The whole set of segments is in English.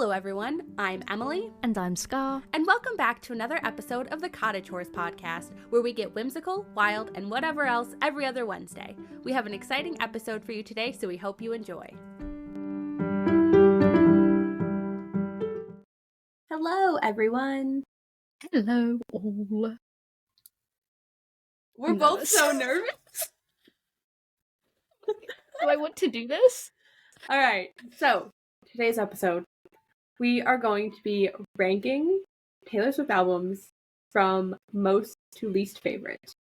Hello everyone, I'm Emily. And I'm Scar. And welcome back to another episode of the Cottagewh podcast, where we get whimsical, wild, and whatever else every other Wednesday. We have an exciting episode for you today, so we hope you enjoy. Hello everyone. Hello all. We're both so nervous. Do I want to do this? Alright, so today's episode, we are going to be ranking Taylor Swift albums from most to least favorite.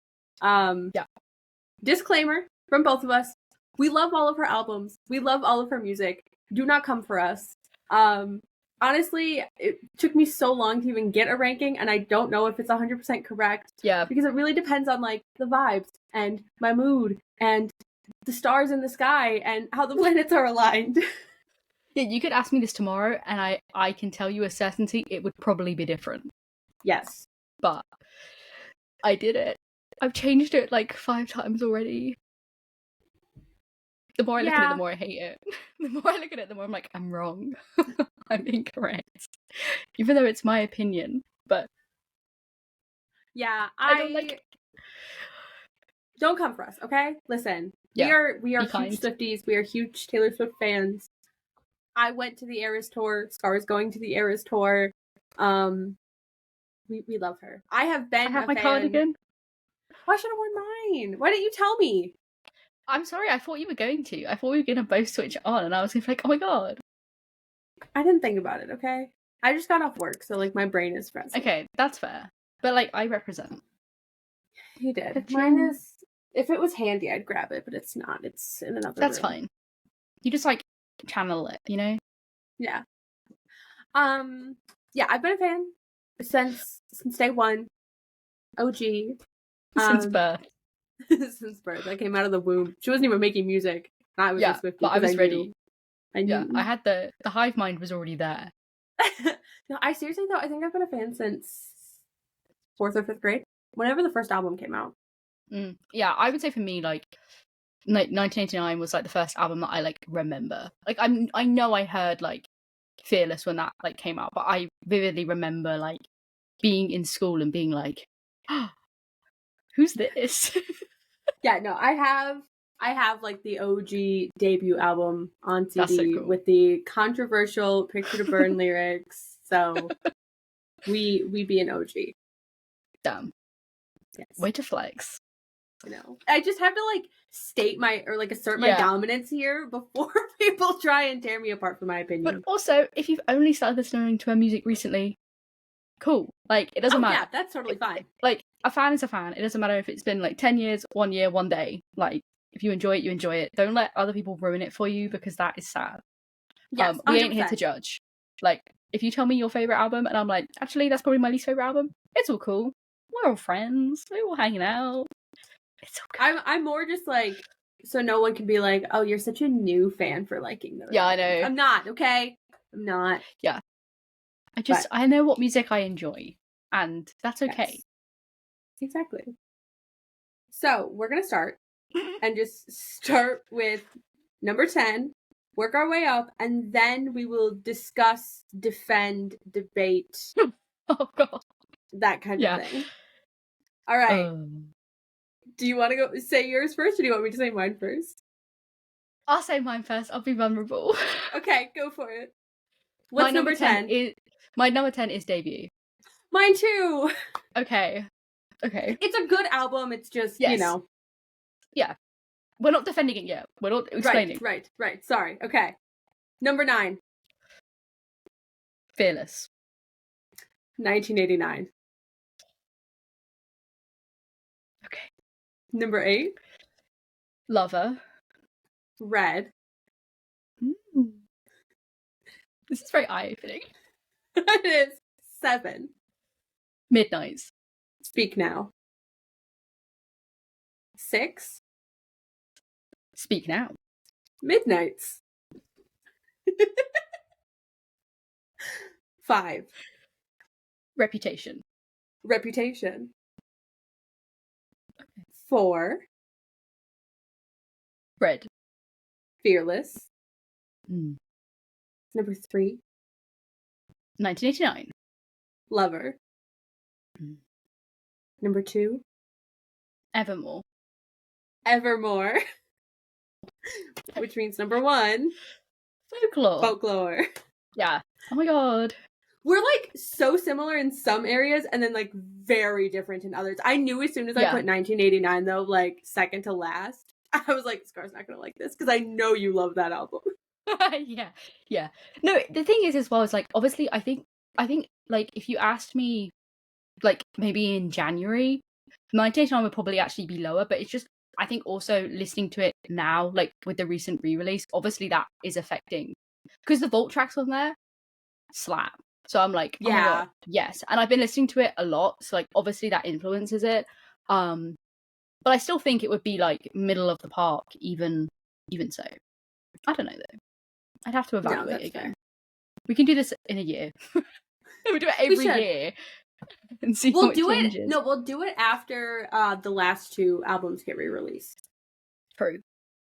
Disclaimer from both of us. We love all of her albums. We love all of her music. Do not come for us. Honestly, it took me so long to even get a ranking, and I don't know if it's 100% correct. Yeah. Because it really depends on, like, the vibes, and my mood, and the stars in the sky, and how the planets are aligned. Yeah, you could ask me this tomorrow, and I can tell you a certainty it would probably be different. Yes. But I did it. I've changed it like 5 times already. The more I look at it, the more I hate it. The more I look at it, the more I'm like, I'm wrong. I'm incorrect. Even though it's my opinion. But yeah, I don't come for us, okay? Listen. Yeah, we are huge Swifties. We are huge Taylor Swift fans. I went to the Eras tour. Scar's going to the Eras tour. We love her. I have my cardigan. Why should I worn mine? Why didn't you tell me? I'm sorry, I thought you were going to. I thought we were going to both switch it on, and I was going to be like, oh my god. I didn't think about it, okay? I just got off work, so, like, my brain is fresh. Okay, that's fair. But, like, I represent. You did. Mine is... If it was handy, I'd grab it, but it's not. It's in another room. That's fine. You just, like, channel it, you know? Yeah. Yeah, I've been a fan since day one. OG. Since birth. Since birth. I came out of the womb. She wasn't even making music. I was just with but I was ready. I knew. Yeah, I had the hive mind was already there. No, I seriously though, I think I've been a fan since 4th or 5th grade. Whenever the first album came out. Yeah, I would say for me, like 1989 was like the first album that I like remember. Like I know I heard like Fearless when that like came out, but I vividly remember like being in school and being like, oh, who's this? Yeah, no, I have like the OG debut album on CD so cool. with the controversial Picture to Burn lyrics. So we be an OG. Damn. Yes. Way to flex. You know, I just have to like state assert my dominance here before people try and tear me apart for my opinion. But also, if you've only started listening to her music recently, cool. Like, it doesn't matter. Yeah, that's totally fine. Like, a fan is a fan. It doesn't matter if it's been like 10 years, 1 year, 1 day. Like, if you enjoy it, you enjoy it. Don't let other people ruin it for you, because that is sad. Yes, we ain't here to judge. Like, if you tell me your favourite album and I'm like, actually, that's probably my least favourite album, it's all cool. We're all friends. We're all hanging out. It's okay. I'm more just like, so no one can be like, oh, you're such a new fan for liking those. Yeah, I know. I'm not, okay? I'm not. Yeah. I know what music I enjoy, and that's okay. Yes. Exactly. So, we're going to start, and just start with number 10, work our way up, and then we will discuss, defend, debate. Oh, God. That kind of thing. All right. Do you want to go say yours first, or do you want me to say mine first? I'll say mine first. I'll be vulnerable. Okay, go for it. What's number 10? My number 10 is Debut. Mine too. Okay. It's a good album. It's just, you know. Yeah. We're not defending it yet. We're not explaining. Right. Sorry. Okay. Number 9. Fearless. 1989. Okay. Number 8. Lover. Red. This is very eye-opening. It is. 7. Midnights. Speak Now. 6. Speak Now. Midnights. 5. Reputation. 4. Red. Fearless. Number 3. 1989. Lover. Mm. Number 2, Evermore. Evermore. Which means number 1, Folklore. Folklore. Yeah. Oh my god. We're like so similar in some areas and then like very different in others. I knew as soon as I Yeah. put 1989 though, like second to last, I was like, Scar's not gonna like this because I know you love that album. Yeah. No, the thing is as well is like obviously I think like if you asked me like maybe in January, 1989 would probably actually be lower, but it's just I think also listening to it now, like with the recent re-release, obviously that is affecting because the Vault tracks on there slap. So I'm like, oh my Yeah. god, yes. And I've been listening to it a lot, so like obviously that influences it. But I still think it would be like middle of the park, even so. I don't know though. I'd have to No, evaluate that's again. fair. We can do this in a year. We do it every should. year and see We'll what do it. changes. No, we'll do it after the last 2 albums get re-released. True.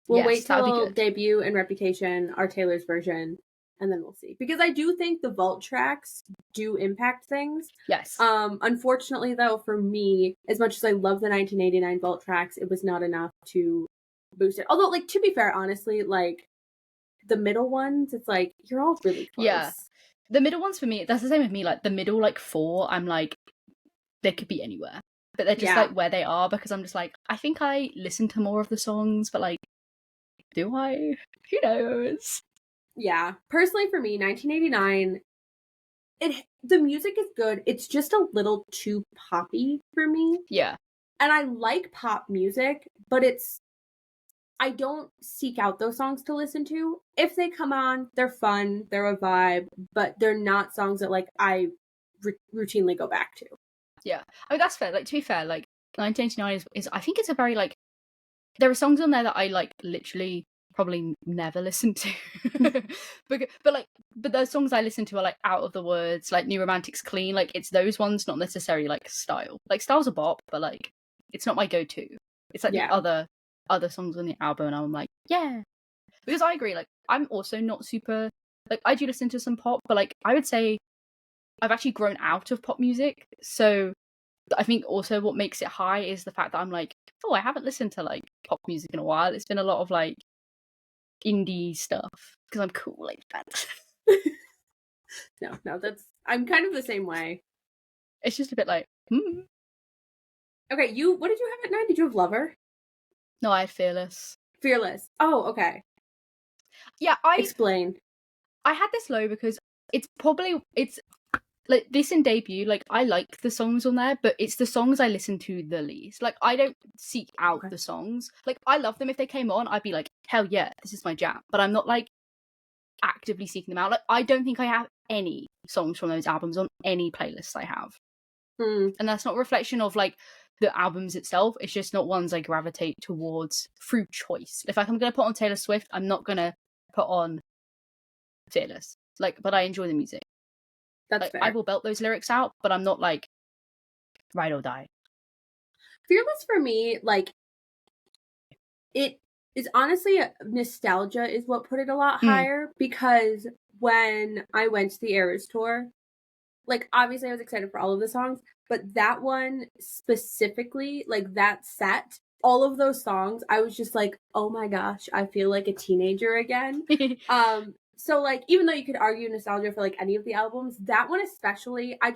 We'll Yes, wait that'd be till good. Debut and Reputation are Taylor's version, and then we'll see. Because I do think the Vault tracks do impact things. Yes. Unfortunately, though, for me, as much as I love the 1989 Vault tracks, it was not enough to boost it. Although, like, to be fair, honestly, like, the middle ones, it's like, you're all really close. Yeah. The middle ones for me, that's the same with me. Like the middle, like 4, I'm like, they could be anywhere. But they're just like where they are because I'm just like, I think I listen to more of the songs, but like, do I? Who knows? Yeah. Personally, for me, 1989, the music is good. It's just a little too poppy for me. Yeah. And I like pop music, but I don't seek out those songs to listen to. If they come on, they're fun, they're a vibe, but they're not songs that like I routinely go back to. Yeah. I mean, that's fair. Like, to be fair, like, 1989 is I think it's a very, like, there are songs on there that I, like, literally probably never listen to. but those songs I listen to are, like, Out of the Woods, like, New Romantic's Clean. Like, it's those ones, not necessarily, like, Style. Like, Style's a bop, but, like, it's not my go-to. It's, like, the other songs on the album, and I'm like, yeah. Because I agree, like, I'm also not super... Like, I do listen to some pop, but, like, I would say I've actually grown out of pop music, so I think also what makes it high is the fact that I'm like, oh, I haven't listened to like pop music in a while. It's been a lot of like indie stuff because I'm cool like that. No, I'm kind of the same way. It's just a bit like, Okay, what did you have at 9? Did you have Lover? No, I had Fearless. Fearless. Oh, okay. Yeah, Explain. I had this low because it's like this in Debut, like I like the songs on there, but it's the songs I listen to the least. Like I don't seek out the songs. Like I love them. If they came on, I'd be like, hell yeah, this is my jam. But I'm not like actively seeking them out. Like I don't think I have any songs from those albums on any playlists I have. And that's not a reflection of like the albums itself. It's just not ones I gravitate towards through choice. If I'm gonna put on Taylor Swift, I'm not gonna put on Fearless. Like, but I enjoy the music. That's like, fair. I will belt those lyrics out, but I'm not like ride or die. Fearless for me, like it is honestly nostalgia is what put it a lot higher because when I went to the Eras tour, like obviously I was excited for all of the songs, but that one specifically, like that set, all of those songs, I was just like, oh my gosh, I feel like a teenager again. So like even though you could argue nostalgia for like any of the albums, that one especially, I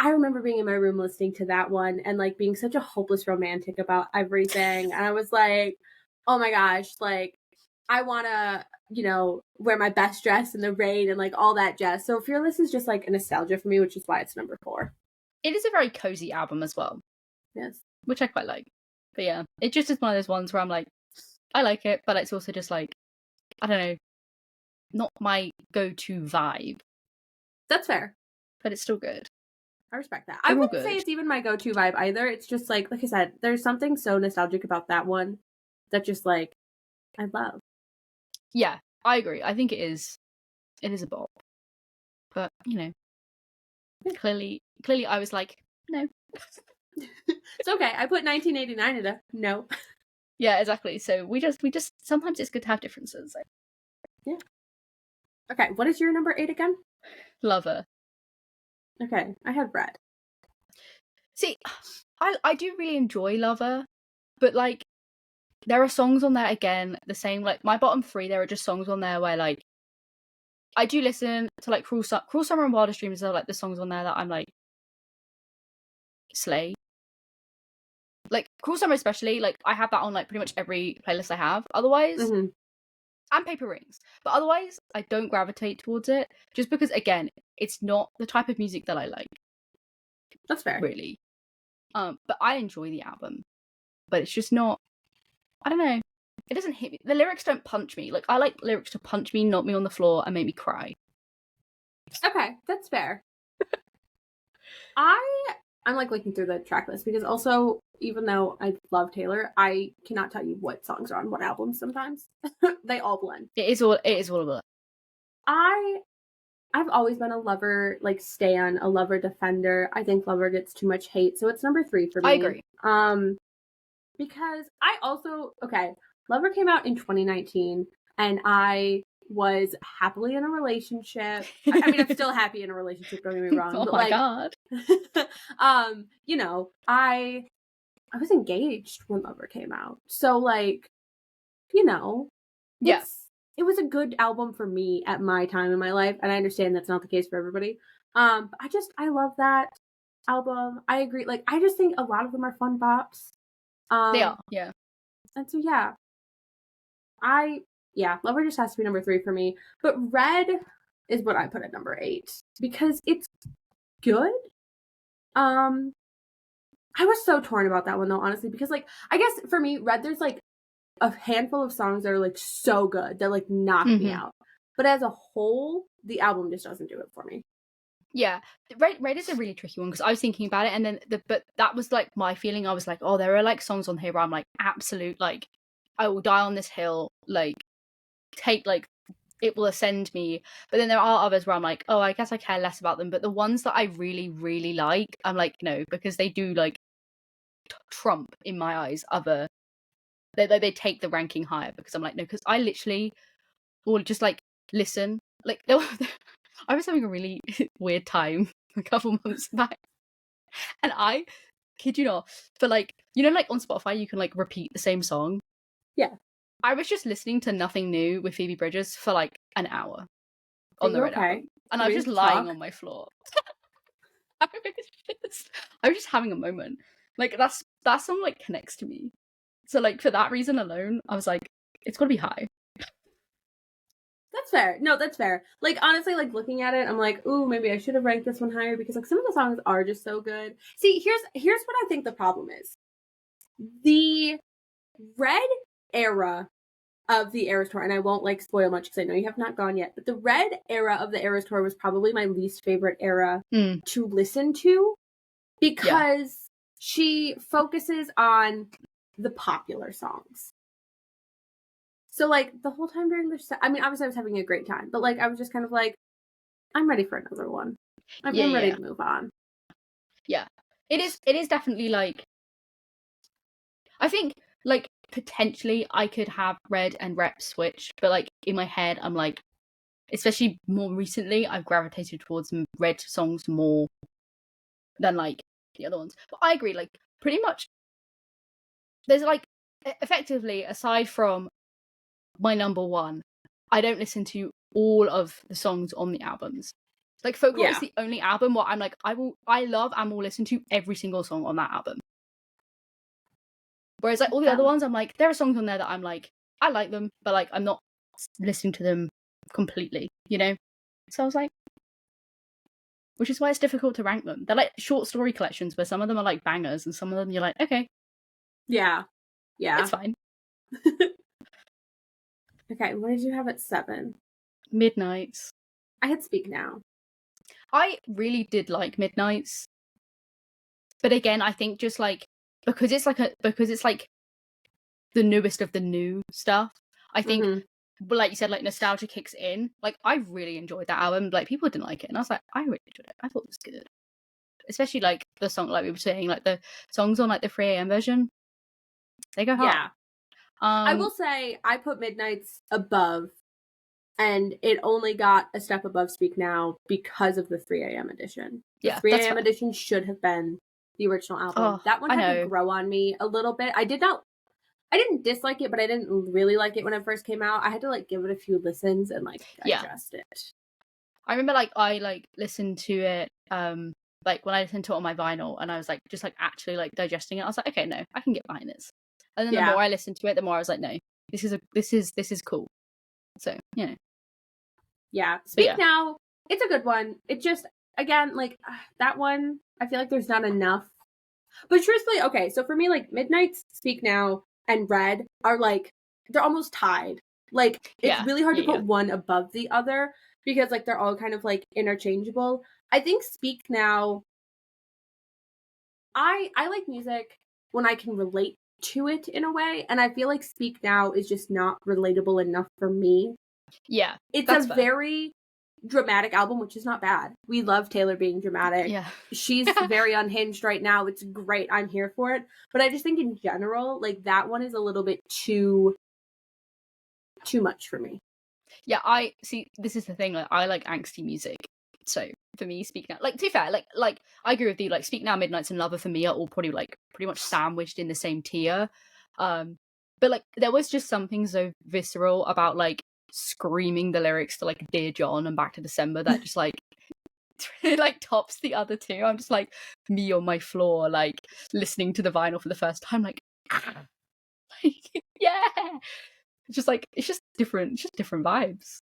remember being in my room listening to that one and like being such a hopeless romantic about everything. And I was like, oh my gosh, like I want to, wear my best dress in the rain and like all that jazz. So Fearless is just like a nostalgia for me, which is why it's number 4. It is a very cozy album as well. Yes. Which I quite like. But yeah, it just is one of those ones where I'm like, I like it, but it's also just like, I don't know, not my go-to vibe. That's fair. But it's still good. I respect that. I wouldn't say it's even my go-to vibe either. It's just like I said, there's something so nostalgic about that one that just like I love. Yeah, I agree. I think it is a bop. But, clearly I was like, no. It's okay. I put 1989 at a no. Yeah, exactly. So we just sometimes it's good to have differences. Yeah. Okay, what is your number 8 again? Lover. Okay, I had Red. See, I do really enjoy Lover, but like there are songs on there again the same. Like my bottom 3, there are just songs on there where like I do listen to like Cruel Summer and Wildest Dreams are like the songs on there that I'm like slay. Like Cruel Summer especially, like I have that on like pretty much every playlist I have. Otherwise, Mm-hmm. and Paper Rings, but otherwise I don't gravitate towards it just because again it's not the type of music that I like. That's fair. Really, but I enjoy the album, but it's just not. I don't know. It doesn't hit me. The lyrics don't punch me. Like I like lyrics to punch me, knock me on the floor, and make me cry. Okay, that's fair. I'm like looking through the track list because also, even though I love Taylor, I cannot tell you what songs are on what albums sometimes. They all blend. It is all about. I've always been a Lover like stan, a Lover defender. I think Lover gets too much hate, so it's number 3 for me. I agree. Because I also Lover came out in 2019 and I was happily in a relationship. I mean, I'm still happy in a relationship, don't get me wrong. Oh but my like, god. you know, I was engaged when Lover came out. So like, you know, Yeah. it was a good album for me at my time in my life, and I understand that's not the case for everybody. But I love that album. I agree. Like, I just think a lot of them are fun bops. They are, yeah. And so Lover just has to be number 3 for me. But Red is what I put at number 8 because it's good. I was so torn about that one though, honestly, because like I guess for me, Red, there's like a handful of songs that are like so good that like knock me out. But as a whole, the album just doesn't do it for me. Yeah, Red is a really tricky one because I was thinking about it, and then but that was like my feeling. I was like, oh, there are like songs on here where I'm like, absolute like, I will die on this hill, like, take like, it will ascend me. But then there are others where I'm like, oh, I guess I care less about them. But the ones that I really, really like, I'm like, no, because they do like trump in my eyes. They take the ranking higher because I'm like, no, because I literally will just like listen. Like I was having a really weird time a couple months back, and I kid you not, for like, you know, like on Spotify you can like repeat the same song. Yeah, I was just listening to Nothing New with Phoebe Bridgers for like an hour on the Red album, and I was just lying on my floor. I was just having a moment. Like that song like connects to me. So like for that reason alone, I was like, it's gotta be high. That's fair. No, that's fair. Like honestly, like looking at it, I'm like, ooh, maybe I should have ranked this one higher because like some of the songs are just so good. See, here's what I think the problem is. The Red era of the Eras Tour, and I won't like spoil much because I know you have not gone yet, but the Red era of the Eras Tour was probably my least favorite era to listen to because she focuses on the popular songs. So like the whole time during the set, I mean, obviously I was having a great time, but like I was just kind of like, I'm ready for another one. I'm ready to move on. Yeah, it is definitely like, I think like potentially I could have Red and Rep switch, but like in my head I'm like, especially more recently, I've gravitated towards Red songs more than like the other ones. But I agree, like pretty much there's like effectively, aside from my number 1, I don't listen to all of the songs on the albums. Like Folklore is the only album where I'm like, I love and will listen to every single song on that album. Whereas like all the other ones, I'm like, there are songs on there that I'm like, I like them, but like I'm not listening to them completely, you know? So I was like, which is why it's difficult to rank them. They're like short story collections where some of them are like bangers and some of them you're like, okay. Yeah. It's fine. Okay, what did you have at 7? Midnights. I had Speak Now. I really did like Midnights. But again, I think just like because it's like the newest of the new stuff, I think but like you said, like nostalgia kicks in. Like I really enjoyed that album. Like people didn't like it, and I was like, I really enjoyed it. I thought it was good. Especially like the song, like we were saying, like the songs on like the 3 AM version. They go hard. Yeah. I will say I put Midnights above and it only got a step above Speak Now because of the 3 a.m. edition. The Yeah, 3 that's a.m. fair. edition should have been the original album. Oh, That one I had to know. grow on me a little bit. I didn't dislike it, but I didn't really like it when it first came out. I had to like give it a few listens and like Yeah. digest it. I remember like I like listened to it like when I listened to it on my vinyl and I was like just like actually like digesting it. I was like, okay, no, I can get behind this. And then the more I listened to it, the more I was like, no, this is cool. So, you know. Yeah. Speak Now, it's a good one. It just, again, like that one, I feel like there's not enough. But truthfully, okay, so for me, like Midnight's, Speak Now, and Red are like, they're almost tied. Like, it's really hard to put one above the other because like they're all kind of like interchangeable. I think Speak Now, I like music when I can relate to it in a way, and I feel like Speak Now is just not relatable enough for me. Yeah. It's a very dramatic album, which is not bad. We love Taylor being dramatic. Yeah. She's very unhinged right now. It's great. I'm here for it. But I just think in general, like that one is a little bit too much for me. Yeah, I see this is the thing, like I like angsty music. So for me, Speak Now, like to be fair, like I agree with you, like Speak Now, Midnights and Lover for me are all probably like pretty much sandwiched in the same tier. But like there was just something so visceral about like screaming the lyrics to like Dear John and Back to December that just like it like tops the other two. I'm just like me on my floor, like listening to the vinyl for the first time, like yeah. It's just different vibes.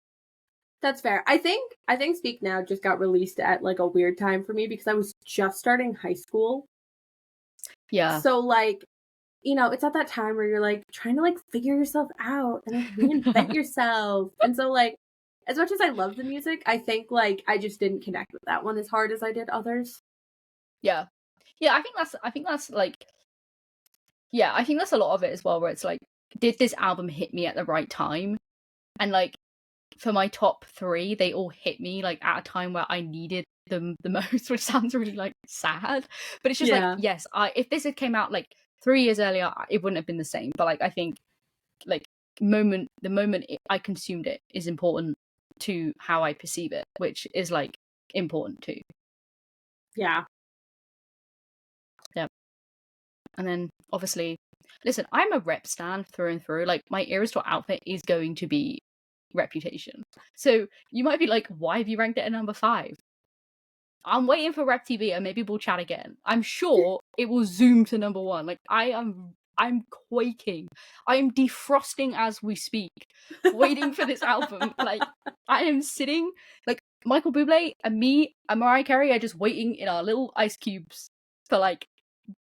That's fair. I think Speak Now just got released at like a weird time for me because I was just starting high school. Yeah. So like, you know, it's at that time where you're like trying to like figure yourself out and like reinvent yourself. And so like as much as I love the music, I think like I just didn't connect with that one as hard as I did others. Yeah. Yeah, I think that's like yeah, I think that's a lot of it as well, where it's like, did this album hit me at the right time? And like for my top 3, they all hit me like at a time where I needed them the most, which sounds really like sad. But it's just like, yes, if this had came out like 3 years earlier, it wouldn't have been the same. But like I think like the moment I consumed it is important to how I perceive it, which is like important too. Yeah. Yeah. And then obviously, listen, I'm a rep stan through and through. Like my Eras outfit is going to be Reputation. So you might be like, why have you ranked it at number 5? I'm waiting for Rep TV and maybe we'll chat again. I'm sure it will zoom to number 1. Like I'm quaking. I am defrosting as we speak, waiting for this album. Like I am sitting like Michael Bublé and me and Mariah Carey are just waiting in our little ice cubes for like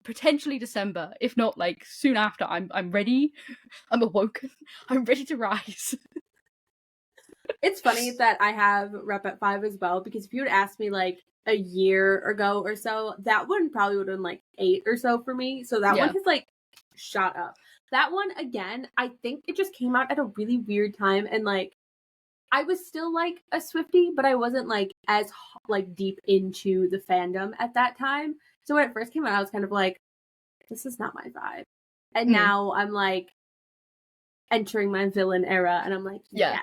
potentially December, if not like soon after. I'm ready. I'm awoken. I'm ready to rise. It's funny that I have Rep at 5 as well, because if you had asked me like a year ago or so, that one probably would have been like 8 or so for me. So that one has like shot up. That one, again, I think it just came out at a really weird time, and like I was still like a Swiftie, but I wasn't like as like deep into the fandom at that time. So when it first came out, I was kind of like, this is not my vibe. And now I'm like entering my villain era, and I'm like, yes.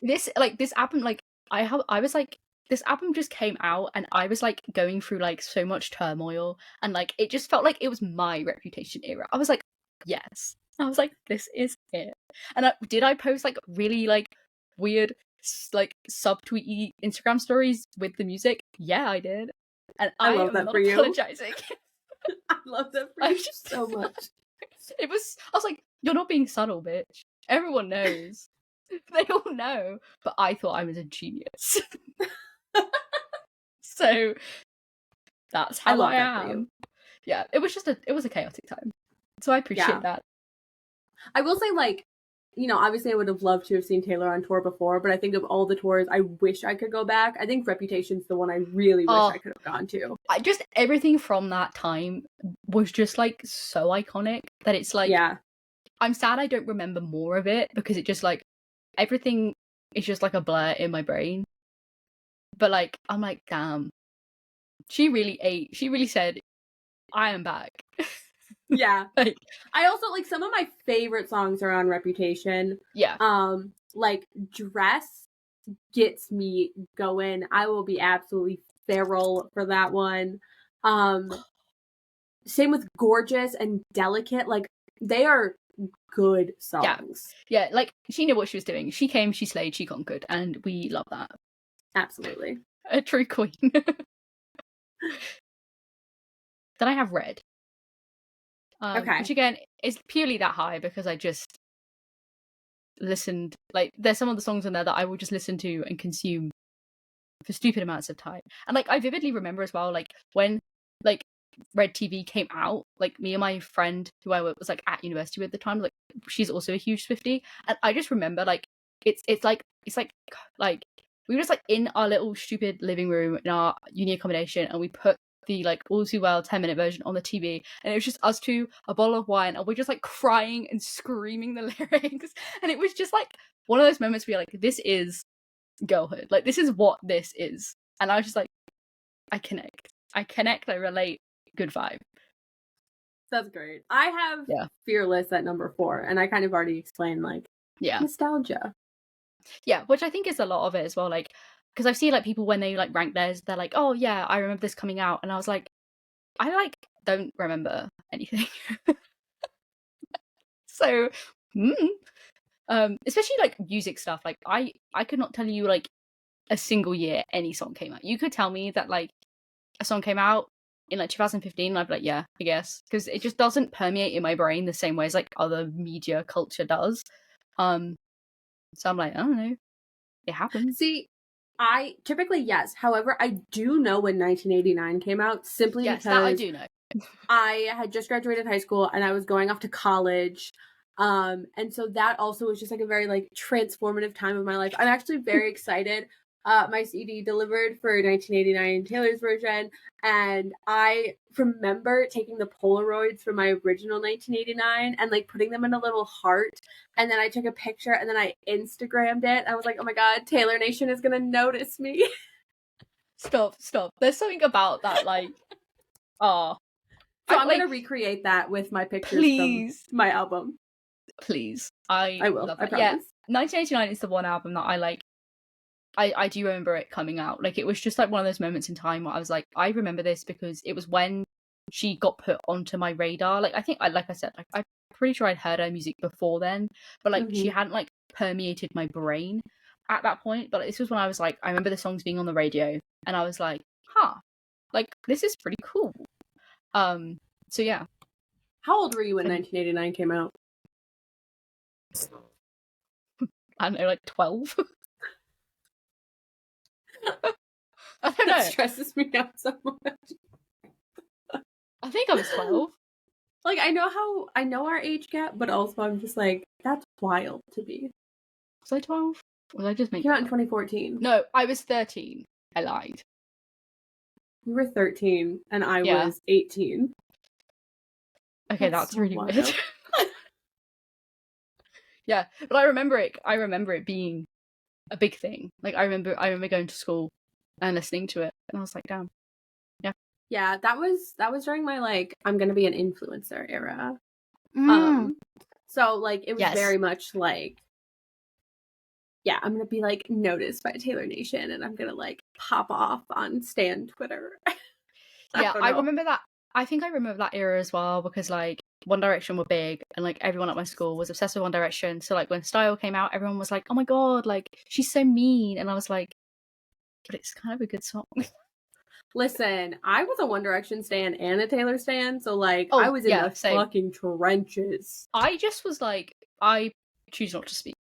This album, like I was like, this album just came out and I was like going through like so much turmoil, and like it just felt like it was my Reputation era. I was like, yes. I was like, this is it. And did I post like really like weird like subtweety Instagram stories with the music? Yeah, I did. And I love that for apologizing. I love that for you so much. I was like, you're not being subtle, bitch. Everyone knows. They all know. But I thought I was a genius. So that's how I am. For you. Yeah, it was a chaotic time. So I appreciate that. I will say, like, you know, obviously I would have loved to have seen Taylor on tour before, but I think of all the tours I wish I could go back, I think Reputation's the one I really wish I could have gone to. Just everything from that time was just like so iconic that it's like, I'm sad I don't remember more of it, because it just like everything is just like a blur in my brain. But like I'm like, damn, she really said, I am back. Yeah. Like, I also like some of my favorite songs are on Reputation. Yeah. like dress gets me going. I will be absolutely feral for that one. Same with Gorgeous and Delicate. Like, they are good songs. Yeah, like, she knew what she was doing. She came, she slayed, she conquered, and we love that. Absolutely. A true queen. Then I have Red. Okay. Which, again, is purely that high because I just listened. Like, there's some of the songs in there that I will just listen to and consume for stupid amounts of time. And, like, I vividly remember as well, like, when, like, Red TV came out, like, me and my friend who I was, like, at university with at the time, like, she's also a huge Swiftie, and I just remember, like, it's like we were just, like, in our little stupid living room in our uni accommodation, and we put the, like, all too well 10-minute version on the TV, and it was just us two, a bottle of wine, and we're just, like, crying and screaming the lyrics, and it was just, like, one of those moments where you're like, this is girlhood, like, this is what this is. And I was just like, I connect, I relate. Good vibe. That's great. I have Fearless at number 4, and I kind of already explained, like, nostalgia. Yeah, which I think is a lot of it as well, like, because I've seen, like, people when they, like, rank theirs, they're like, oh yeah, I remember this coming out, and I was like, I, like, don't remember anything. So especially, like, music stuff, like, I could not tell you, like, a single year any song came out. You could tell me that, like, a song came out in, like, 2015, and I'd be like, yeah, I guess, because it just doesn't permeate in my brain the same way as, like, other media culture does. So I'm like, I don't know, it happens. See, I typically, yes. However, I do know when 1989 came out, simply because that I do know. I had just graduated high school and I was going off to college. And so that also was just like a very like transformative time of my life. I'm actually very excited. My CD delivered for 1989 Taylor's version, and I remember taking the Polaroids from my original 1989 and like putting them in a little heart, and then I took a picture and then I Instagrammed it. I was like, oh my god, Taylor Nation is gonna notice me. Stop. There's something about that, like, oh. So I'm gonna recreate that with my pictures from my album. Please. I will. I promise. Yeah, 1989 is the one album that I like. I do remember it coming out. Like, it was just like one of those moments in time where I was like, I remember this because it was when she got put onto my radar. Like, I think, like I said, like, I'm pretty sure I'd heard her music before then, but like she hadn't like permeated my brain at that point. But this was when I was like, I remember the songs being on the radio, and I was like, huh, like, this is pretty cool. So yeah. How old were you when 1989 came out? I don't know, like 12. I don't know. That stresses me out so much. I think I was 12. Like, I know our age gap, but also I'm just like, that's wild to me. Was I 12? Was I just making Came out in 2014. No, I was 13. I lied. You were 13 and I was 18. Okay, that's really weird. Yeah, but I remember it being a big thing. Like, I remember going to school and listening to it, and I was like, damn. Yeah, that was during my like I'm gonna be an influencer era. So like it was very much like, yeah, I'm gonna be like noticed by Taylor Nation, and I'm gonna like pop off on Stan Twitter. I remember that. I think I remember that era as well because like One Direction were big, and like everyone at my school was obsessed with One Direction. So like when Style came out, everyone was like, "Oh my god, like she's so mean," and I was like, "But it's kind of a good song." Listen, I was a One Direction stan and a Taylor stan, so like I was in the fucking trenches. I just was like, I choose not to speak.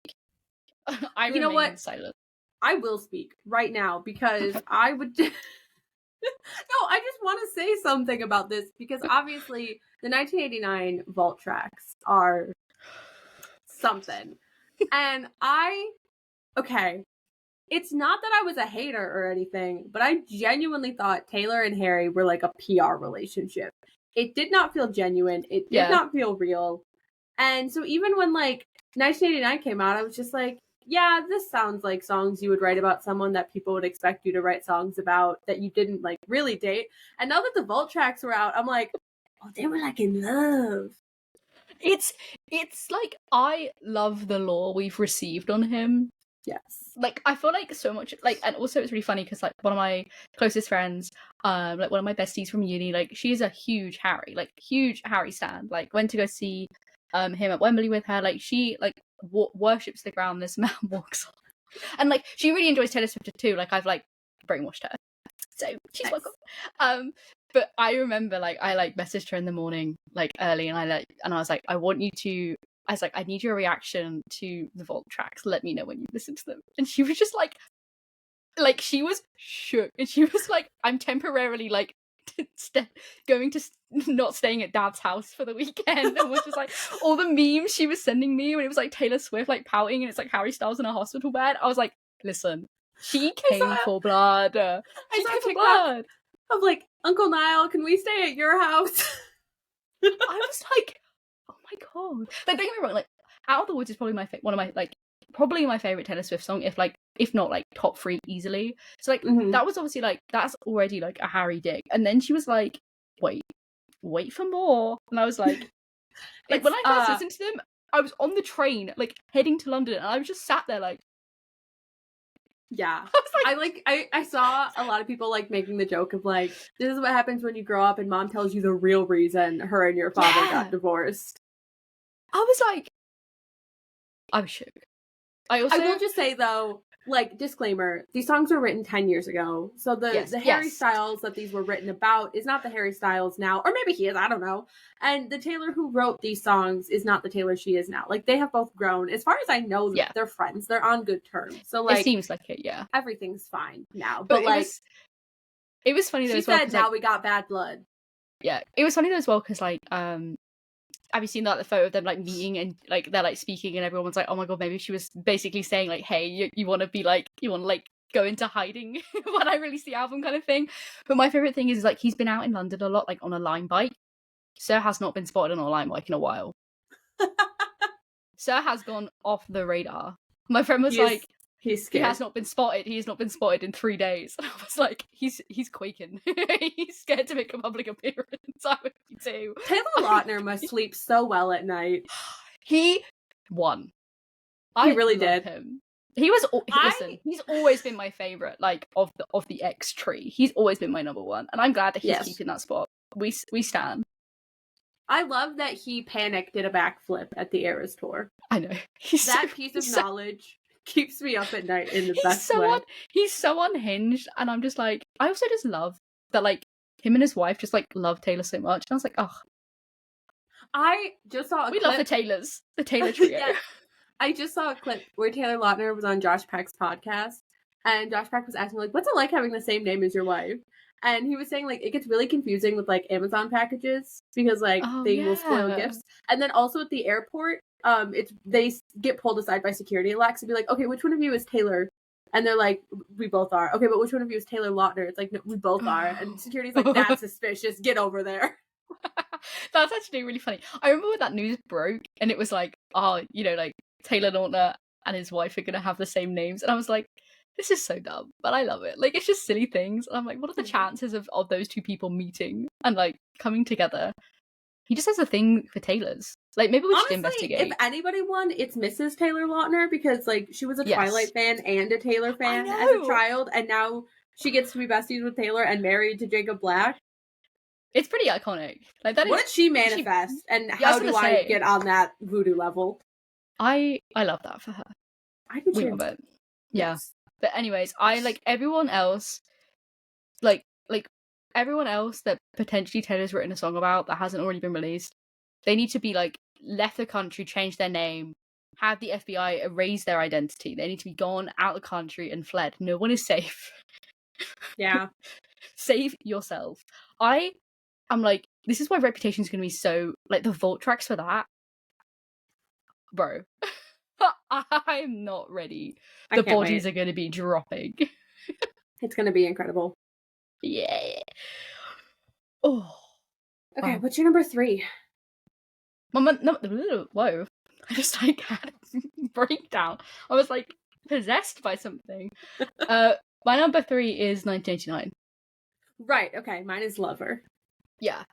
I remain silent. I will speak right now because I would. No, I just want to say something about this because obviously the 1989 vault tracks are something, and it's not that I was a hater or anything, but I genuinely thought Taylor and Harry were like a PR relationship. It did not feel genuine. It did not feel real. And so even when like 1989 came out, I was just like, yeah, this sounds like songs you would write about someone that people would expect you to write songs about that you didn't like really date. And now that the vault tracks were out, I'm like, oh, they were like in love. It's like, I love the lore we've received on him. Yes. Like, I feel like so much, like, and also it's really funny because, like, one of my closest friends, like, one of my besties from uni, like, she's a huge Harry stan. Like, went to go see him at Wembley with her. Like, she, like, worships the ground this man walks on. And, like, she really enjoys Taylor Swift too. Like, I've, like, brainwashed her. So, she's Nice. welcome. But I remember, like, I, like, messaged her in the morning, like, early, and I was like, I was like, I need your reaction to the Vault tracks. Let me know when you listen to them. And she was just like, she was shook. And she was like, I'm temporarily, like, going to not staying at Dad's house for the weekend. And was just like, all the memes she was sending me when it was, like, Taylor Swift, like, pouting, and it's, like, Harry Styles in a hospital bed. I was like, listen, she came for blood. She came for blood. Of, like, Uncle Niall, can we stay at your house? I was like, oh my god! Like, don't get me wrong. Like, Out of the Woods is probably one of my, like, probably my favorite Taylor Swift song. If not, like, top 3 easily. So, like, that was obviously, like, that's already, like, a Harry dig. And then she was like, wait for more. And I was like, when I first listened to them, I was on the train, like, heading to London, and I was just sat there, like. Yeah. I saw a lot of people, like, making the joke of, like, this is what happens when you grow up and mom tells you the real reason her and your father got divorced. I was like, I was shook. I will just say, though, like, disclaimer, these songs were written 10 years ago. So the Harry Styles that these were written about is not the Harry Styles now. Or maybe he is, I don't know. And the Taylor who wrote these songs is not the Taylor she is now. Like, they have both grown. As far as I know, they're friends. They're on good terms. So, like, it seems like it, yeah. Everything's fine now. But like, it was funny though as well. She said, now we got bad blood. Yeah. It was funny though as well because, like, have you seen that the photo of them, like, meeting and, like, they're, like, speaking and everyone's like, oh my god, maybe she was basically saying, like, hey, you want to be, like, go into hiding when I release the album kind of thing. But my favorite thing is, like, he's been out in London a lot, like, on a Lime bike. Sir has not been spotted on a Lime bike in a while. Sir has gone off the radar. My friend was like, he's scared. He has not been spotted. He has not been spotted in 3 days. And I was like, he's quaking. He's scared to make a public appearance. I would be too. Taylor Lautner must sleep so well at night. He won. He really did. Him. He was. Listen, he's always been my favorite. Like, of the X tree, he's always been my number one, and I'm glad that he's keeping that spot. We stand. I love that he panicked, did a backflip at the Eras tour. I know. That piece of knowledge keeps me up at night in the best way. He's so unhinged, and I'm just like, I also just love that, like, him and his wife just, like, love Taylor so much. And I was like, oh. I just saw a clip. Love the Taylors. The Taylor trio. Yeah. I just saw a clip where Taylor Lautner was on Josh Peck's podcast, and Josh Peck was asking, like, what's it like having the same name as your wife? And he was saying, like, it gets really confusing with, like, Amazon packages because, like, they will spoil gifts. And then also at the airport, they get pulled aside by security a lot to be like, okay, which one of you is Taylor? And they're like, we both are. Okay, but which one of you is Taylor Lautner? It's like, no, we both are. And security's like, that's suspicious. Get over there. That's actually really funny. I remember when that news broke and it was like, oh, like, Taylor Lautner and his wife are going to have the same names. And I was like, this is so dumb, but I love it. Like, it's just silly things. And I'm like, what are the chances of those two people meeting and, like, coming together? He just has a thing for Taylors. Like, maybe we should investigate. If anybody won, it's Mrs. Taylor Lautner, because, like, she was a Twilight fan and a Taylor fan as a child, and now she gets to be besties with Taylor and married to Jacob Black. It's pretty iconic. Like, that. What did she manifest, and how do I get on that voodoo level? I love that for her. I do too. We love it. Yeah. Yes. But anyways, I like everyone else, like everyone else that potentially Taylor's written a song about that hasn't already been released. They need to be, like, left the country, change their name, have the FBI erase their identity. They need to be gone out of the country and fled. No one is safe. Yeah. Save yourself. I'm like, this is why Reputation's going to be so, like, the vault tracks for that. Bro. I'm not ready. The bodies are going to be dropping. It's going to be incredible. Yeah. Oh. Okay, what's your number 3? Whoa. I just, like, had a breakdown. I was, like, possessed by something. My number 3 is 1989. Right, okay. Mine is Lover. Yeah.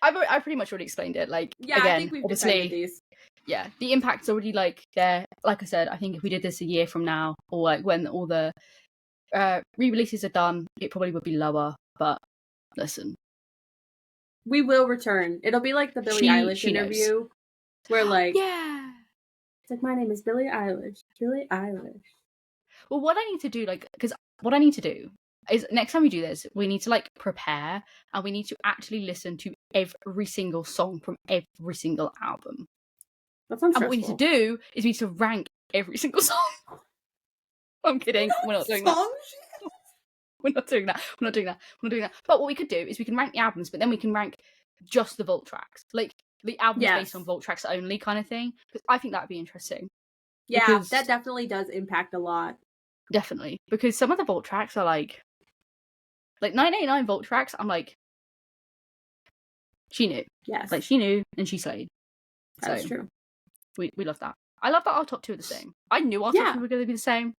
I pretty much already explained it. Like, Yeah, again, I think we've obviously, decided these. yeah, the impact's already like there. Like I said, I think if we did this a year from now, or like when all the re-releases are done, it probably would be lower. But listen, We will return. It'll be like the Billie Eilish she knows. interview, where like, yeah, it's like, my name is Billie Eilish. Billie Eilish. well, what I need to do, like, because what I need to do is next time we do this, we need to like prepare and we need to actually listen to every single song from every single album. That sounds And what we need to do is we need to rank every single song. I'm kidding. We're not doing that. We're not doing that. We're not doing that. We're not doing that. But what we could do is we can rank the albums, but then we can rank just the vault tracks, like the albums based on vault tracks only, kind of thing. Because I think that would be interesting. Yeah, because, that definitely does impact a lot. Definitely, because some of the vault tracks are like 989 vault tracks. I'm like, she knew. Yes, like she knew and she slayed. That's true. We love that. I love that our top two are the same. I knew our top two were going to be the same.